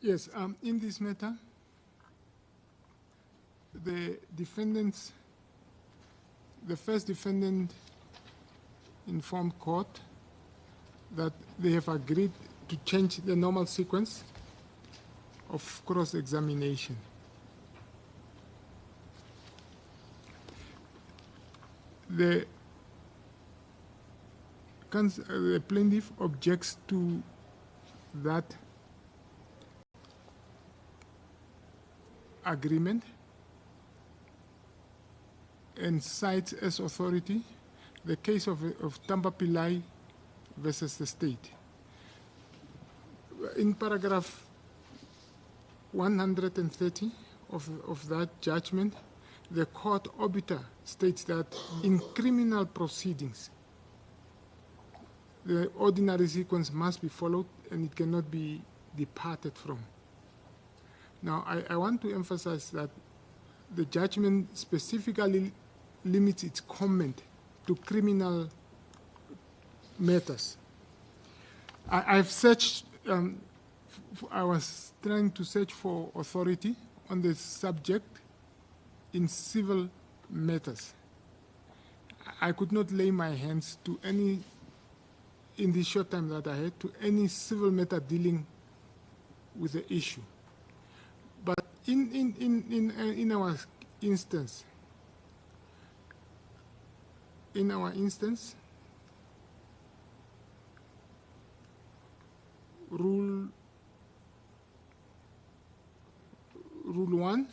Yes, in this matter, the first defendant informed court that they have agreed to change the normal sequence of cross-examination. The plaintiff objects to that agreement and cites as authority the case of Tampa Pillai versus the state. In paragraph 130 of that judgment, the court obiter states that in criminal proceedings, the ordinary sequence must be followed and it cannot be departed from. Now, I want to emphasize that the judgment specifically limits its comment to criminal matters. I've searched, I was trying to search for authority on the subject in civil matters. I could not lay my hands to any, in the short time that I had, to any civil matter dealing with the issue. But in our instance, Rule 1,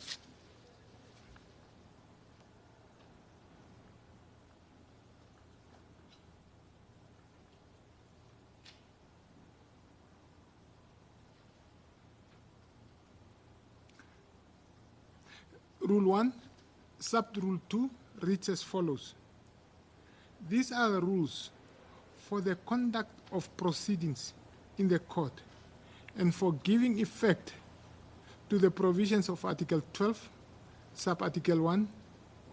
Rule 1, Sub-Rule 2 reads as follows. These are the rules for the conduct of proceedings in the court and for giving effect to the provisions of Article 12, Sub-Article 1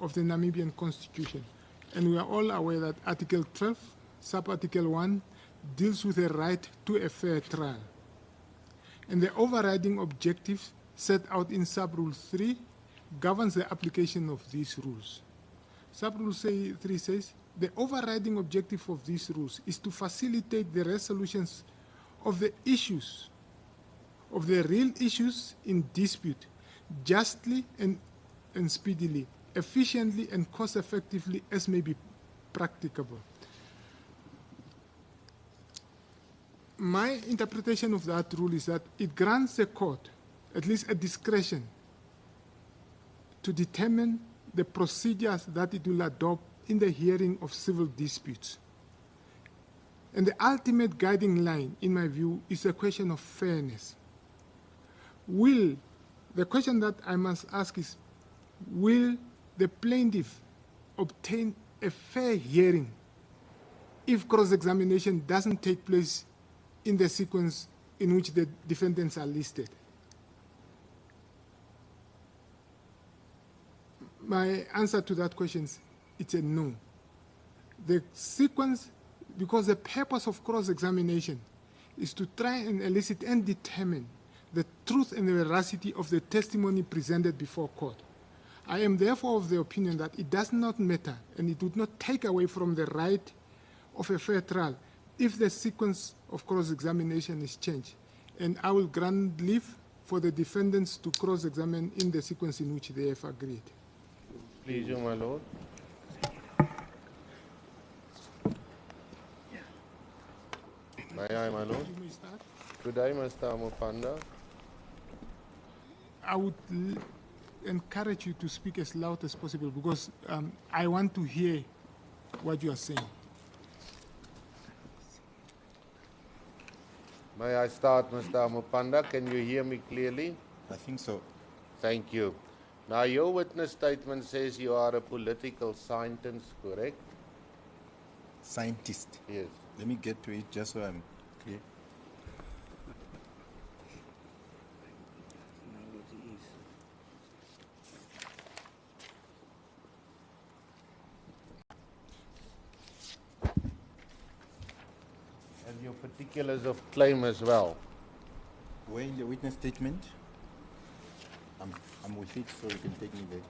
of the Namibian Constitution. And we are all aware that Article 12, Sub-Article 1 deals with the right to a fair trial. And the overriding objective set out in Sub-Rule 3 governs the application of these rules. Sub-Rule 3 says, the overriding objective of these rules is to facilitate the resolutions of the issues, of the real issues in dispute, justly and speedily, efficiently and cost-effectively as may be practicable. My interpretation of that rule is that it grants the court at least a discretion to determine the procedures that it will adopt in the hearing of civil disputes. And the ultimate guiding line, in my view, is a question of fairness. The question that I must ask is, will the plaintiff obtain a fair hearing if cross-examination doesn't take place in the sequence in which the defendants are listed? My answer to that question is it's a no. The sequence, because the purpose of cross-examination is to try and elicit and determine the truth and the veracity of the testimony presented before court. I am therefore of the opinion that it does not matter and it would not take away from the right of a fair trial if the sequence of cross-examination is changed. And I will grant leave for the defendants to cross-examine in the sequence in which they have agreed. Please, my lord. May I, my lord? You may start. Good day, Mr. Amupanda. I would encourage you to speak as loud as possible because I want to hear what you are saying. May I start, Mr. Amupanda? Can you hear me clearly? I think so. Thank you. Now, your witness statement says you are a political scientist, correct? Scientist. Yes. Let me get to it just so I'm clear. And your particulars of claim as well. Where in the witness statement? I'm with it, so you can take me there.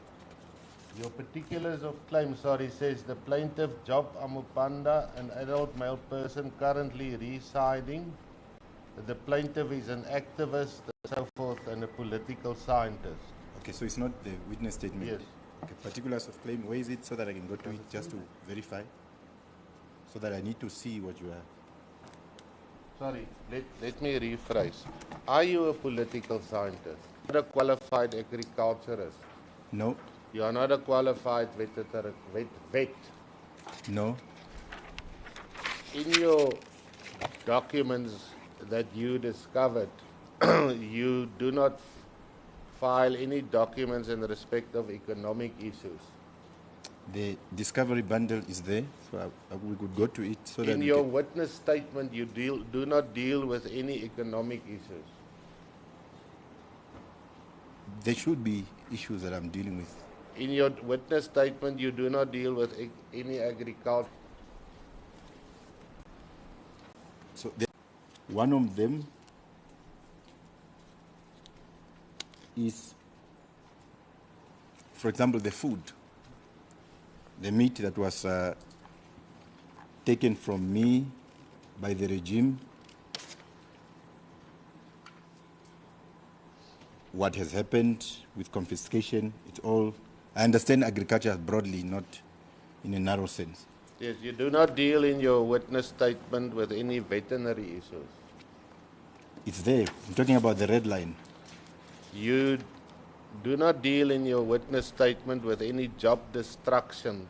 Your particulars of claim, sorry, says the plaintiff, Job Amupanda, an adult male person currently residing. The plaintiff is an activist, and so forth, and a political scientist. Okay, so it's not the witness statement? Yes. Okay, particulars of claim, where is it so that I can go to it just to verify? So that I need to see what you have. Sorry, let me rephrase. Are you a political scientist? Not a qualified agriculturist? No, You are not a qualified vet. no, In your documents that you discovered, you do not file any documents in respect of economic issues. the discovery bundle is there, so we could go to it so that In we your can, witness statement, you do not deal with any economic issues. there should be issues that I'm dealing with. In your witness statement, you do not deal with any agriculture. So one of them is, for example, the food, the meat that was taken from me by the regime, what has happened with confiscation, it's all, I understand agriculture broadly, not in a narrow sense. Yes, you do not deal in your witness statement with any veterinary issues. It's there. I'm talking about the red line. You do not deal in your witness statement with any job destruction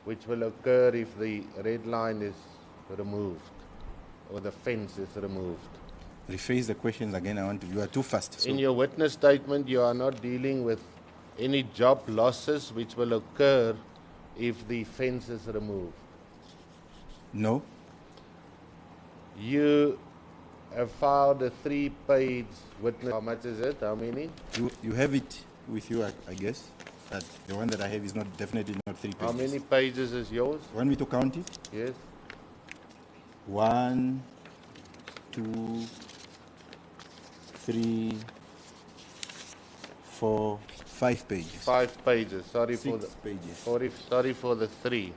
which will occur if the red line is removed or the fence is removed. Rephrase the questions again. You are too fast. So In your witness statement, you are not dealing with any job losses which will occur if the fence is removed. no, You have filed a 3-page witness. How much is it? How many? you have it with you, I guess. That the one that I have is not definitely not 3 pages. How many pages is yours? Want me to count it? Yes. 1, 2, 3, 4, 5 pages. 5 pages. Sorry for 6 the pages. sorry for the 3.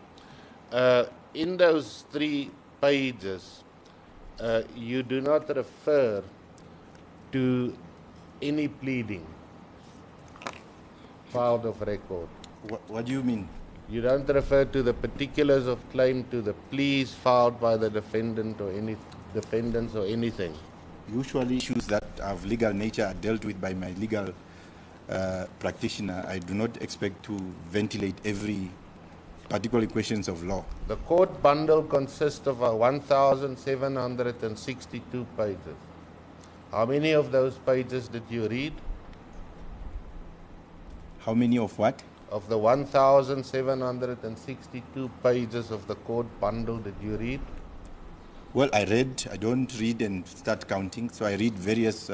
In those 3 pages, you do not refer to any pleading filed of record. What do you mean? You don't refer to the particulars of claim, to the pleas filed by the defendant or any defendants or anything. Usually issues that are of legal nature are dealt with by my legal practitioner. I do not expect to ventilate every particular questions of law. The court bundle consists of 1,762 pages. How many of those pages did you read? How many of what? Of the 1,762 pages of the court bundle did you read? Well, I don't read and start counting, so I read various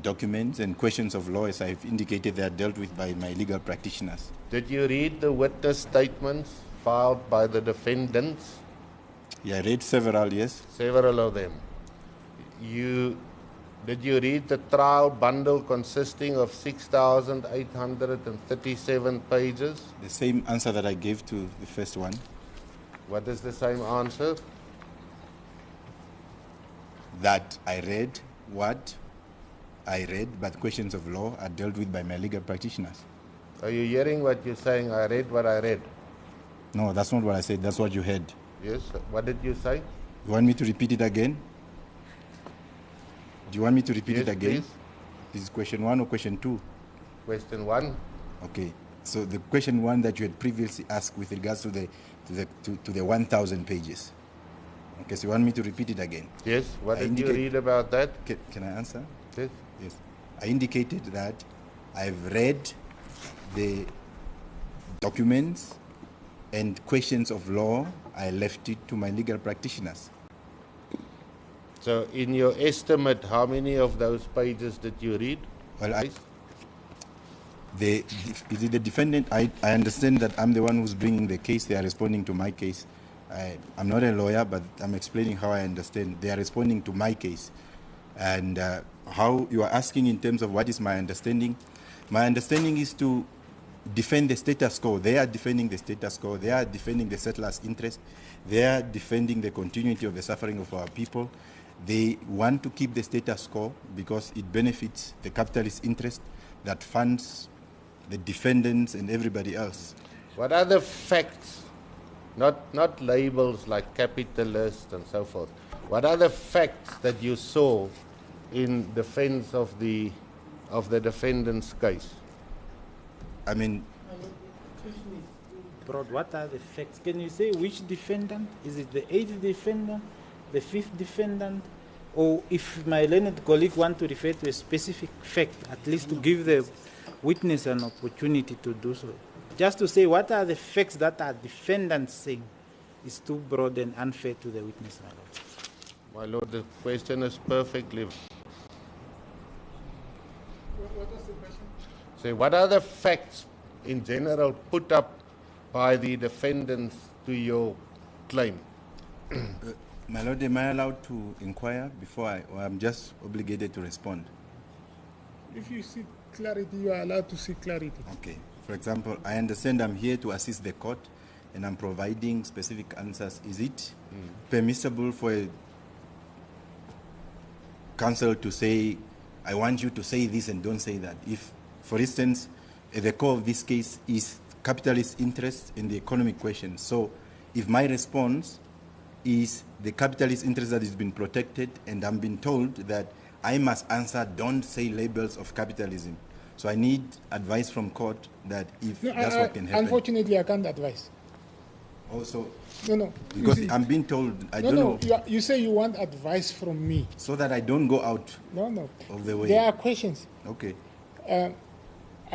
documents and questions of law, as I've indicated, they are dealt with by my legal practitioners. Did you read the witness statements filed by the defendants? Yeah, I read several, yes. Several of them. Did you read the trial bundle consisting of 6,837 pages? The same answer that I gave to the first one. What is the same answer? That I read what I read, but questions of law are dealt with by my legal practitioners. Are you hearing what you're saying? I read what I read. No, that's not what I said. That's what you heard. Yes. What did you say? You want me to repeat it again? Do you want me to repeat it again? Please. This is question 1 or question 2? Question 1. Okay. So the question 1 that you had previously asked with regards to the 1,000 pages. Okay, so you want me to repeat it again? Yes. What did you read about that? Can I answer? Yes. Yes. I indicated that I've read the documents and questions of law. I left it to my legal practitioners. So in your estimate, how many of those pages did you read? Well, the defendant, I understand that I'm the one who's bringing the case. They are responding to my case. I'm not a lawyer, but I'm explaining how I understand. They are responding to my case. And how you are asking in terms of what is my understanding is to defend the status quo. They are defending the status quo. They are defending the settlers' interest. They are defending the continuity of the suffering of our people. They want to keep the status quo because it benefits the capitalist interest that funds the defendants and everybody else. What are the facts, not labels like capitalist and so forth? What are the facts that you saw in defense of the defendant's case? I mean, Broad, what are the facts? Can you say which defendant? Is it the 8th defendant, the 5th defendant? Or if my learned colleague want to refer to a specific fact, at least to give the witness an opportunity to do so. Just to say what are the facts that are defendants saying is too broad and unfair to the witness, my lord. My lord, the question is perfectly... What was the question? So what are the facts in general put up by the defendants to your claim? my lord, am I allowed to inquire or I'm just obligated to respond? If you seek clarity, you are allowed to seek clarity. Okay. For example, I understand I'm here to assist the court and I'm providing specific answers. Is it permissible for a counsel to say, I want you to say this and don't say that? If, for instance, at the core of this case is capitalist interest in the economic question. So if my response is the capitalist interest that has been protected and I'm being told that I must answer, don't say labels of capitalism. So I need advice from court that if that's what can happen. Unfortunately, I can't advise. Also, No. because I'm being told, I don't know. You say you want advice from me. So that I don't go out No. of the way. There are questions. Okay. I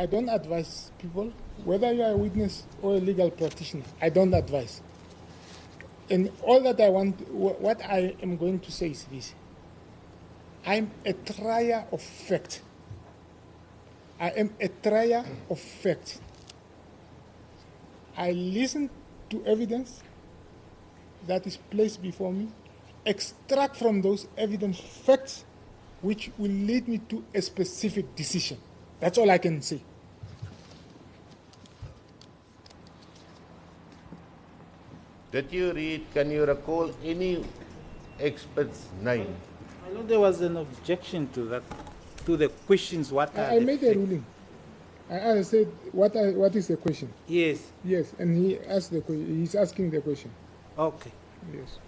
don't advise people, whether you are a witness or a legal practitioner. I don't advise. And all that I want, what I am going to say is this. I'm a trier of fact. I am a trier of fact. I listen to evidence that is placed before me, extract from those evidence facts which will lead me to a specific decision. That's all I can say. Did you read, can you recall any expert's name? I know there was an objection to that, to the questions. What are I the made a facts? ruling. I said, what is the question? Yes. Yes, and he asked the question. He's asking the question. Okay. Yes.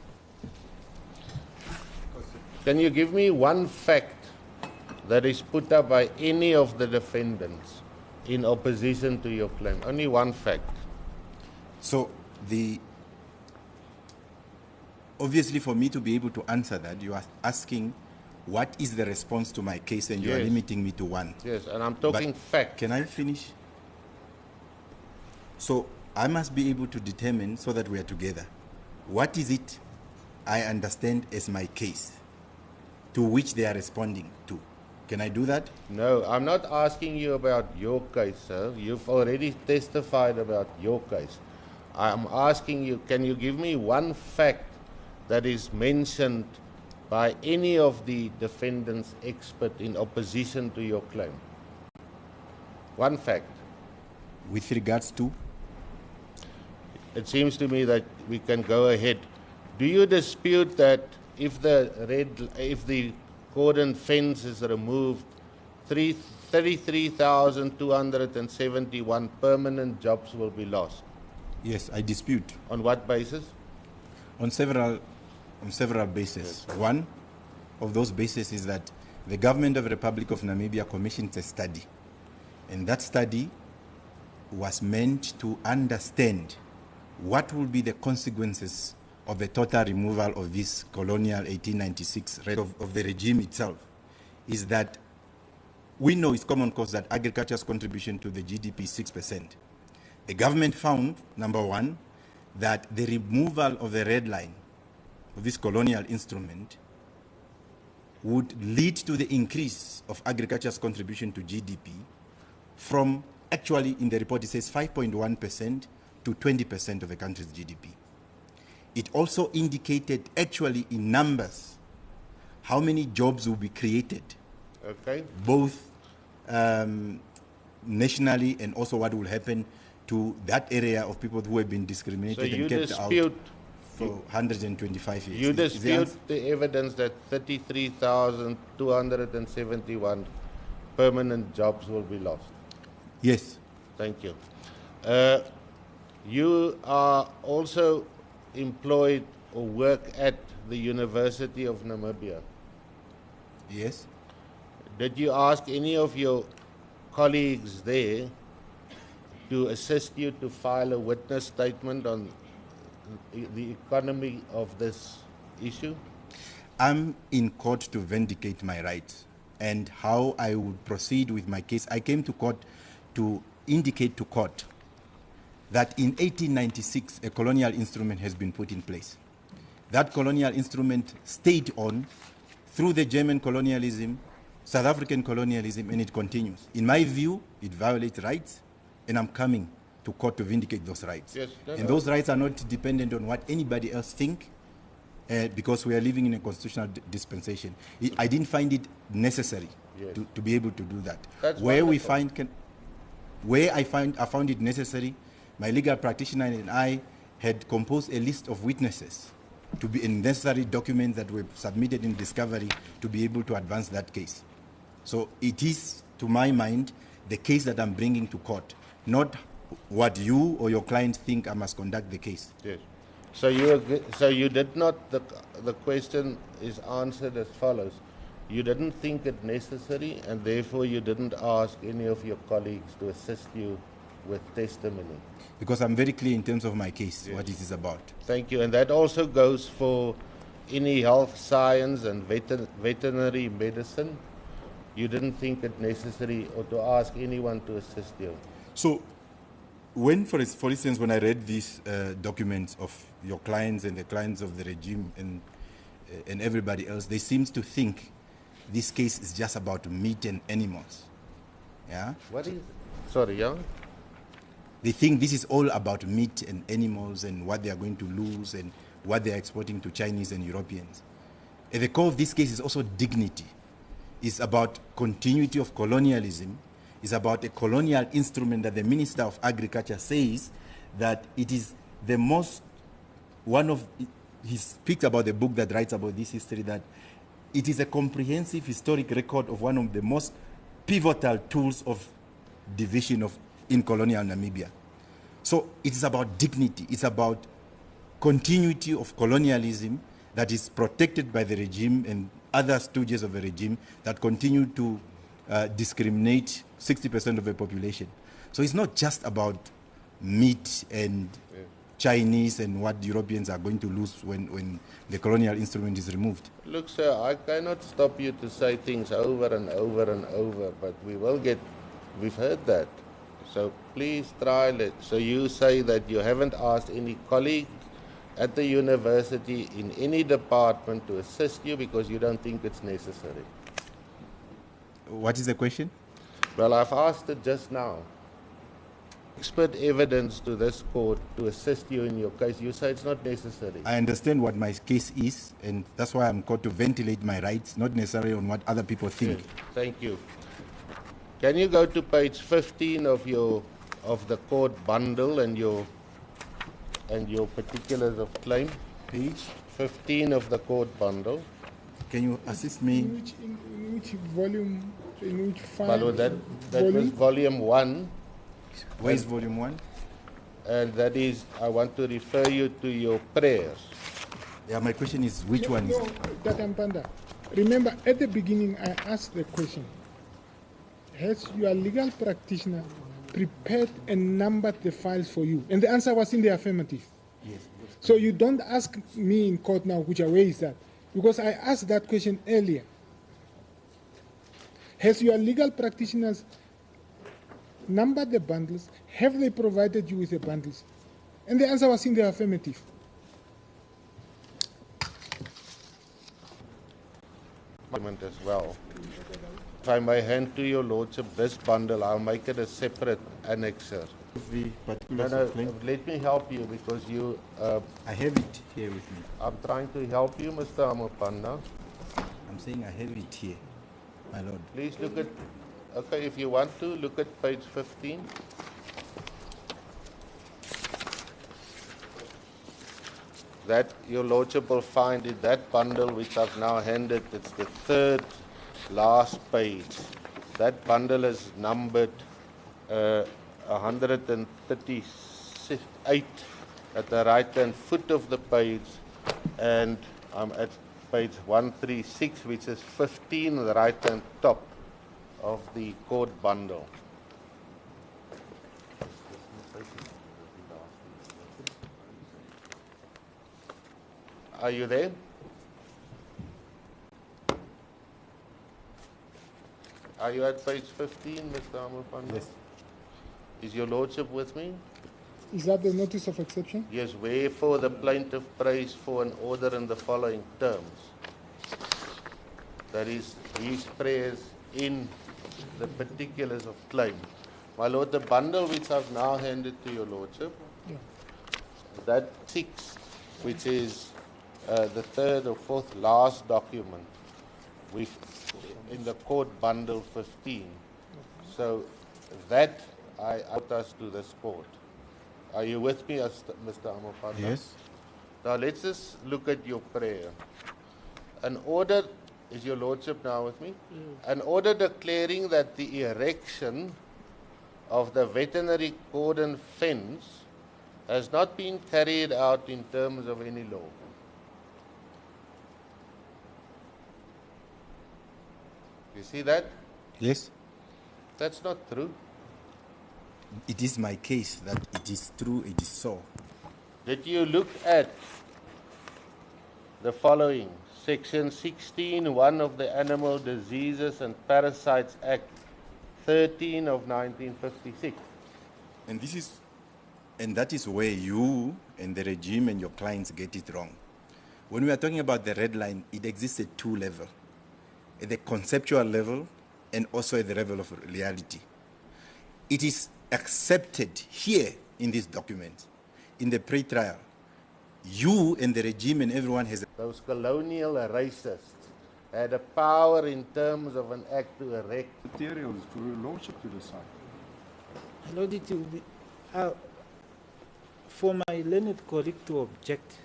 Can you give me one fact that is put up by any of the defendants in opposition to your claim? Only one fact. So obviously for me to be able to answer that, you are asking what is the response to my case and you are Yes. limiting me to one. Yes, and I'm talking fact. Can I finish? So I must be able to determine so that we are together. What is it I understand as my case to which they are responding to? Can I do that? No, I'm not asking you about your case, sir. You've already testified about your case. I'm asking you, can you give me one fact that is mentioned by any of the defendants' expert in opposition to your claim? One fact. With regards to? It seems to me that we can go ahead. Do you dispute that if the cordon fence is removed, 33,271 permanent jobs will be lost? Yes, I dispute. On what basis? On several bases. Yes. One of those bases is that the government of the Republic of Namibia commissioned a study, and that study was meant to understand what will be the consequences of the total removal of this colonial 1896 of the regime itself. Is that we know it's common cause that agriculture's contribution to the GDP is 6%. The government found, number one, that the removal of the red line of this colonial instrument would lead to the increase of agriculture's contribution to GDP from, actually in the report it says 5.1% to 20% of the country's GDP. It also indicated actually in numbers how many jobs will be created, Okay. both nationally and also what will happen to that area of people who have been discriminated So you and kept out dispute for 125 years. You Is the dispute answer? the evidence that 33,271 permanent jobs will be lost. Yes. Thank you. You are also employed or work at the University of Namibia. Yes. Did you ask any of your colleagues there to assist you to file a witness statement on the economy of this issue? I'm in court to vindicate my rights and how I would proceed with my case. I came to court to indicate to court that in 1896 a colonial instrument has been put in place. That colonial instrument stayed on through the German colonialism, South African colonialism, and it continues. In my view, it violates rights, and I'm coming to court to vindicate those rights. Yes, and those rights are not dependent on what anybody else think, because we are living in a constitutional dispensation. I didn't find it necessary Yes. to be able to do that. That's Where we wonderful. I found it necessary, my legal practitioner and I had composed a list of witnesses to be in necessary documents that were submitted in discovery to be able to advance that case. So it is, to my mind, the case that I'm bringing to court, not what you or your client think I must conduct the case. Yes. So you did not. The question is answered as follows: you didn't think it necessary, and therefore you didn't ask any of your colleagues to assist you with testimony. Because I'm very clear in terms of my case, Yes. what it is about. Thank you, and that also goes for any health science and veterinary medicine. You didn't think it necessary or to ask anyone to assist you. So, when, for instance, when I read these documents of your clients and the clients of the regime and everybody else, they seem to think this case is just about meat and animals. Yeah? What is? Sorry, yeah. They think this is all about meat and animals and what they are going to lose and what they are exporting to Chinese and Europeans. At the core of this case is also dignity. It's about continuity of colonialism. It's about a colonial instrument that the Minister of Agriculture says that it is the most, he speaks about the book that writes about this history, that it is a comprehensive historic record of one of the most pivotal tools of division in colonial Namibia. So it is about dignity. It's about continuity of colonialism that is protected by the regime and other stooges of the regime that continue to discriminate 60% of the population. So it's not just about meat and Chinese and what Europeans are going to lose when the colonial instrument is removed. Look, sir, I cannot stop you to say things over and over and over, but we've heard that. So please try. So you say that you haven't asked any colleague at the university in any department to assist you because you don't think it's necessary. What is the question? Well, I've asked it just now. Expert evidence to this court to assist you in your case. You say it's not necessary. I understand what my case is, and that's why I'm called to ventilate my rights, not necessarily on what other people think. Yes, thank you. Can you go to page 15 of the court bundle and your particulars of claim? Page? 15 of the court bundle. Can you assist me? In which volume, in which file? Well, that was volume 1. Where is volume 1? And that is, I want to refer you to your prayers. Yeah, my question is, which one is No, that Amupanda. Remember, at the beginning, I asked the question, has your legal practitioner prepared and numbered the files for you? And the answer was in the affirmative. Yes. So you don't ask me in court now, which way is that? Because I asked that question earlier. Has your legal practitioners numbered the bundles? Have they provided you with the bundles? And the answer was in the affirmative. As well. If I may hand to your lordship this bundle, I'll make it a separate annexer. The particulars of claim? Let me help you because you. I have it here with me. I'm trying to help you, Mr. Amupanda. I'm saying I have it here, my lord. Please look at, okay, if you want to, look at page 15. That your lordship will find in that bundle which I've now handed, it's the third last page. That bundle is numbered 138 at the right hand foot of the page, and I'm at page 136, which is 15 on the right hand top of the court bundle. Are you there? Are you at page 15, Mr. Amupanda? Yes. Is your lordship with me? Is that the notice of exception? Yes, wherefore the plaintiff prays for an order in the following terms. That is, his prayers in the particulars of claim. My lord, the bundle which I've now handed to your lordship, Yeah. that 6, which is the third or fourth last document in the court bundle 15. So that I put us to this court. Are you with me, Mr. Amupanda? Yes. Now let's just look at your prayer. An order, is your lordship now with me? An order declaring that the erection of the veterinary cordon fence has not been carried out in terms of any law. You see that? Yes. That's not true. It is my case that it is true, it is so. Did you look at the following? Section 16(1) of the Animal Diseases and Parasites Act 13 of 1956. And that is where you and the regime and your clients get it wrong. When we are talking about the red line, it exists at 2 levels. At the conceptual level and also at the level of reality. It is accepted here in this document, in the pre-trial. You and the regime and everyone has... Those colonial racists had a power in terms of an act to erect. Materials for your lordship to decide. My lord, it will be, for my learned colleague to object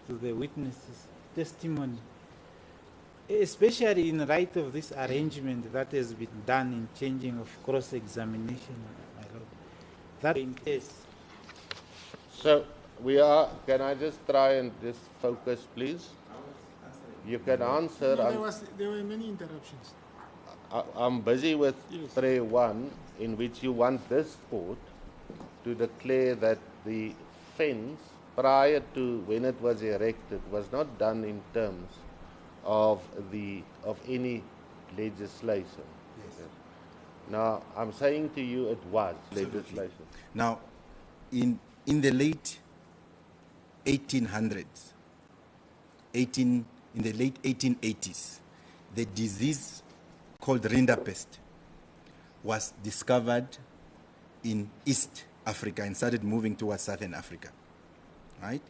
to the witness's testimony, especially in light of this arrangement that has been done in changing of cross-examination, my lord, that in case. So we are, can I just try and just focus, please? You can answer. No, there were many interruptions. I'm busy with Yes. prayer 1, in which you want this court to declare that the fence, prior to when it was erected, was not done in terms of any legislation. Yes. Now, I'm saying to you it was legislation. Now, in the late 1800s, in the late 1880s, the disease called rinderpest was discovered in East Africa and started moving towards Southern Africa. Right?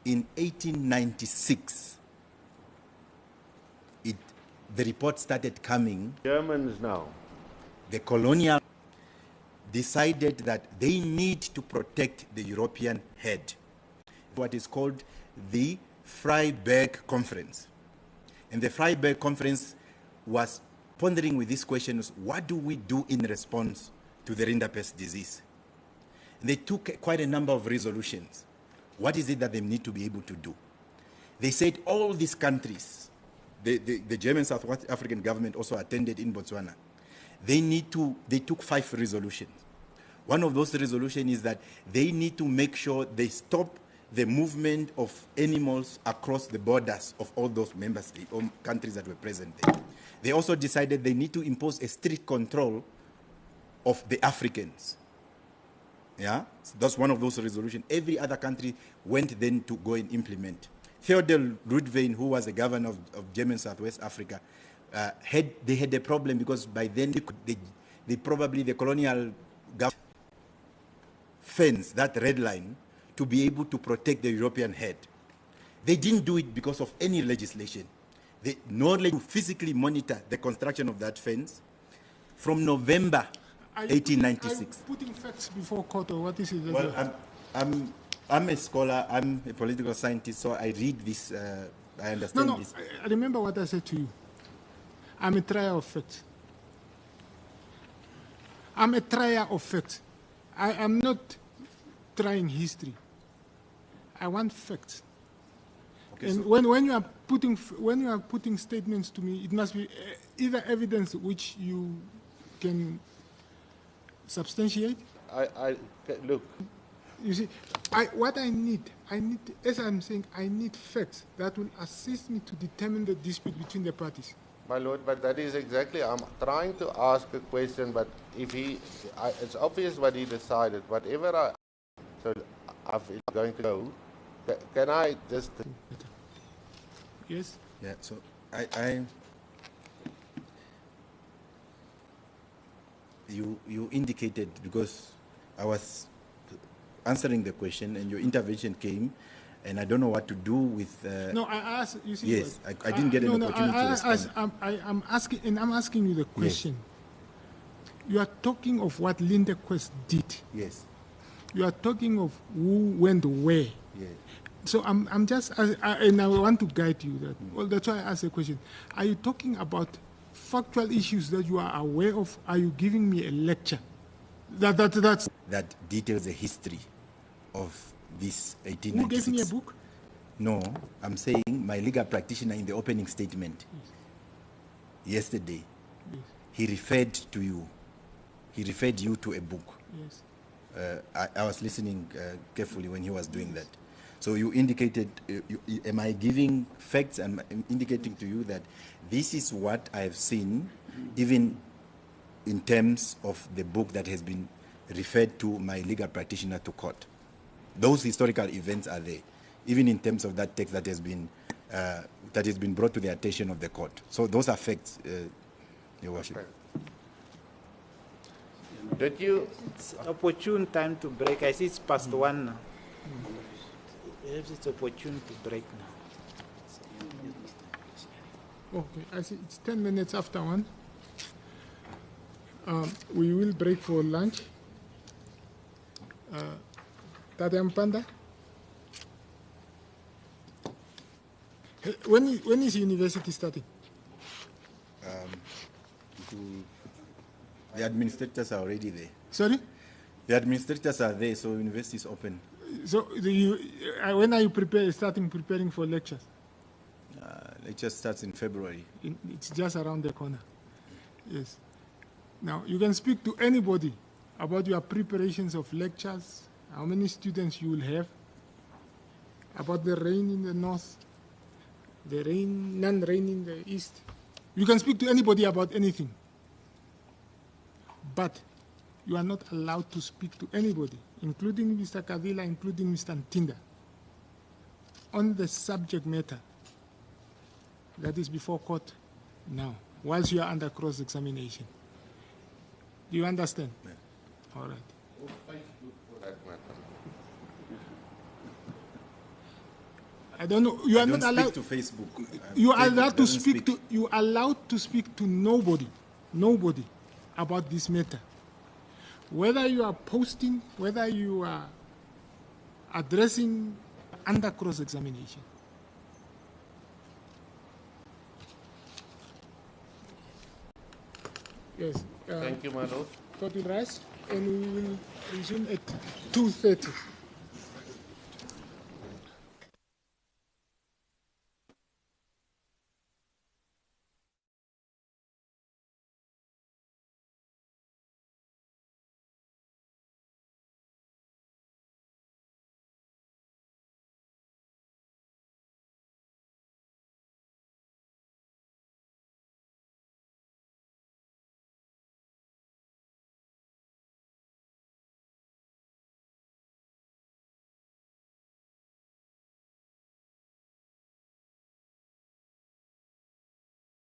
In 1896, the report started coming. Germans now. The colonial decided that they need to protect the European head. What is called the Freiburg Conference. And the Freiburg Conference was pondering with these questions: what do we do in response to the rinderpest disease? And they took quite a number of resolutions. What is it that they need to be able to do? They said all these countries, the German South African government also attended in Botswana. They took 5 resolutions. One of those resolutions is that they need to make sure they stop the movement of animals across the borders of all those member states or countries that were present there. They also decided they need to impose a strict control of the Africans. Yeah, so that's one of those resolutions. Every other country went then to go and implement. Theodore Roodveen, who was the governor of German Southwest Africa, had a problem because by then the colonial government fence that red line to be able to protect the European head. They didn't do it because of any legislation. nor to physically monitor the construction of that fence from November 1896. Are you putting facts before court, or what is it? Well, I'm a scholar, I'm a political scientist, so I read this, I understand this. I remember what I said to you. I'm a trier of facts. I'm a trier of facts. I am not trying history. I want facts. Okay, and so when you are putting statements to me, it must be either evidence which you can substantiate. Look. You see, what I need, as I'm saying, I need facts that will assist me to determine the dispute between the parties. My lord, but that is exactly, I'm trying to ask a question, but if it's obvious what he decided, whatever so I'm going to go, can I just... Yes? Yeah, so you indicated, because I was answering the question and your intervention came, and I don't know what to do with... No, I asked, you see... Yes, I didn't get an opportunity to respond. I'm asking you the question. Yes. You are talking of what Lindequist did. Yes. You are talking of who went where. Yes. So I'm just... and I want to guide you. Well, that's why I asked the question. Are you talking about factual issues that you are aware of? Are you giving me a lecture? That details the history of this 1896. Who gave me a book? No, I'm saying my legal practitioner in the opening statement yesterday, he referred to you. He referred you to a book. Yes. I was listening carefully when he was doing that. So you indicated, am I giving facts and indicating to you that this is what I have seen, even in terms of the book that has been referred to my legal practitioner to court? Those historical events are there, even in terms of that text that has been brought to the attention of the court. So those are facts, Your Worship. Did you... It's opportune time to break. I see it's past 1 now. Perhaps it's opportune to break now. Okay, I see it's 10 minutes after 1. We will break for lunch. Amupanda, when is university starting? The administrators are already there. Sorry? The administrators are there, so university is open. So when are you preparing for lectures? Lecture starts in February. It's just around the corner. Yes. Now, you can speak to anybody about your preparations of lectures, how many students you will have, about the rain in the north, the non-rain in the east. You can speak to anybody about anything. But you are not allowed to speak to anybody, including Mr. Kavila, including Mr. Ntinda, on the subject matter that is before court now, whilst you are under cross-examination. Do you understand? Yeah. All right. I don't know. You are not allowed to Facebook. You are allowed to speak to. You are allowed to speak to nobody about this matter. Whether you are posting, whether you are addressing under cross-examination. Yes. Thank you, my lord. Court will rise, and we will resume at 2:30.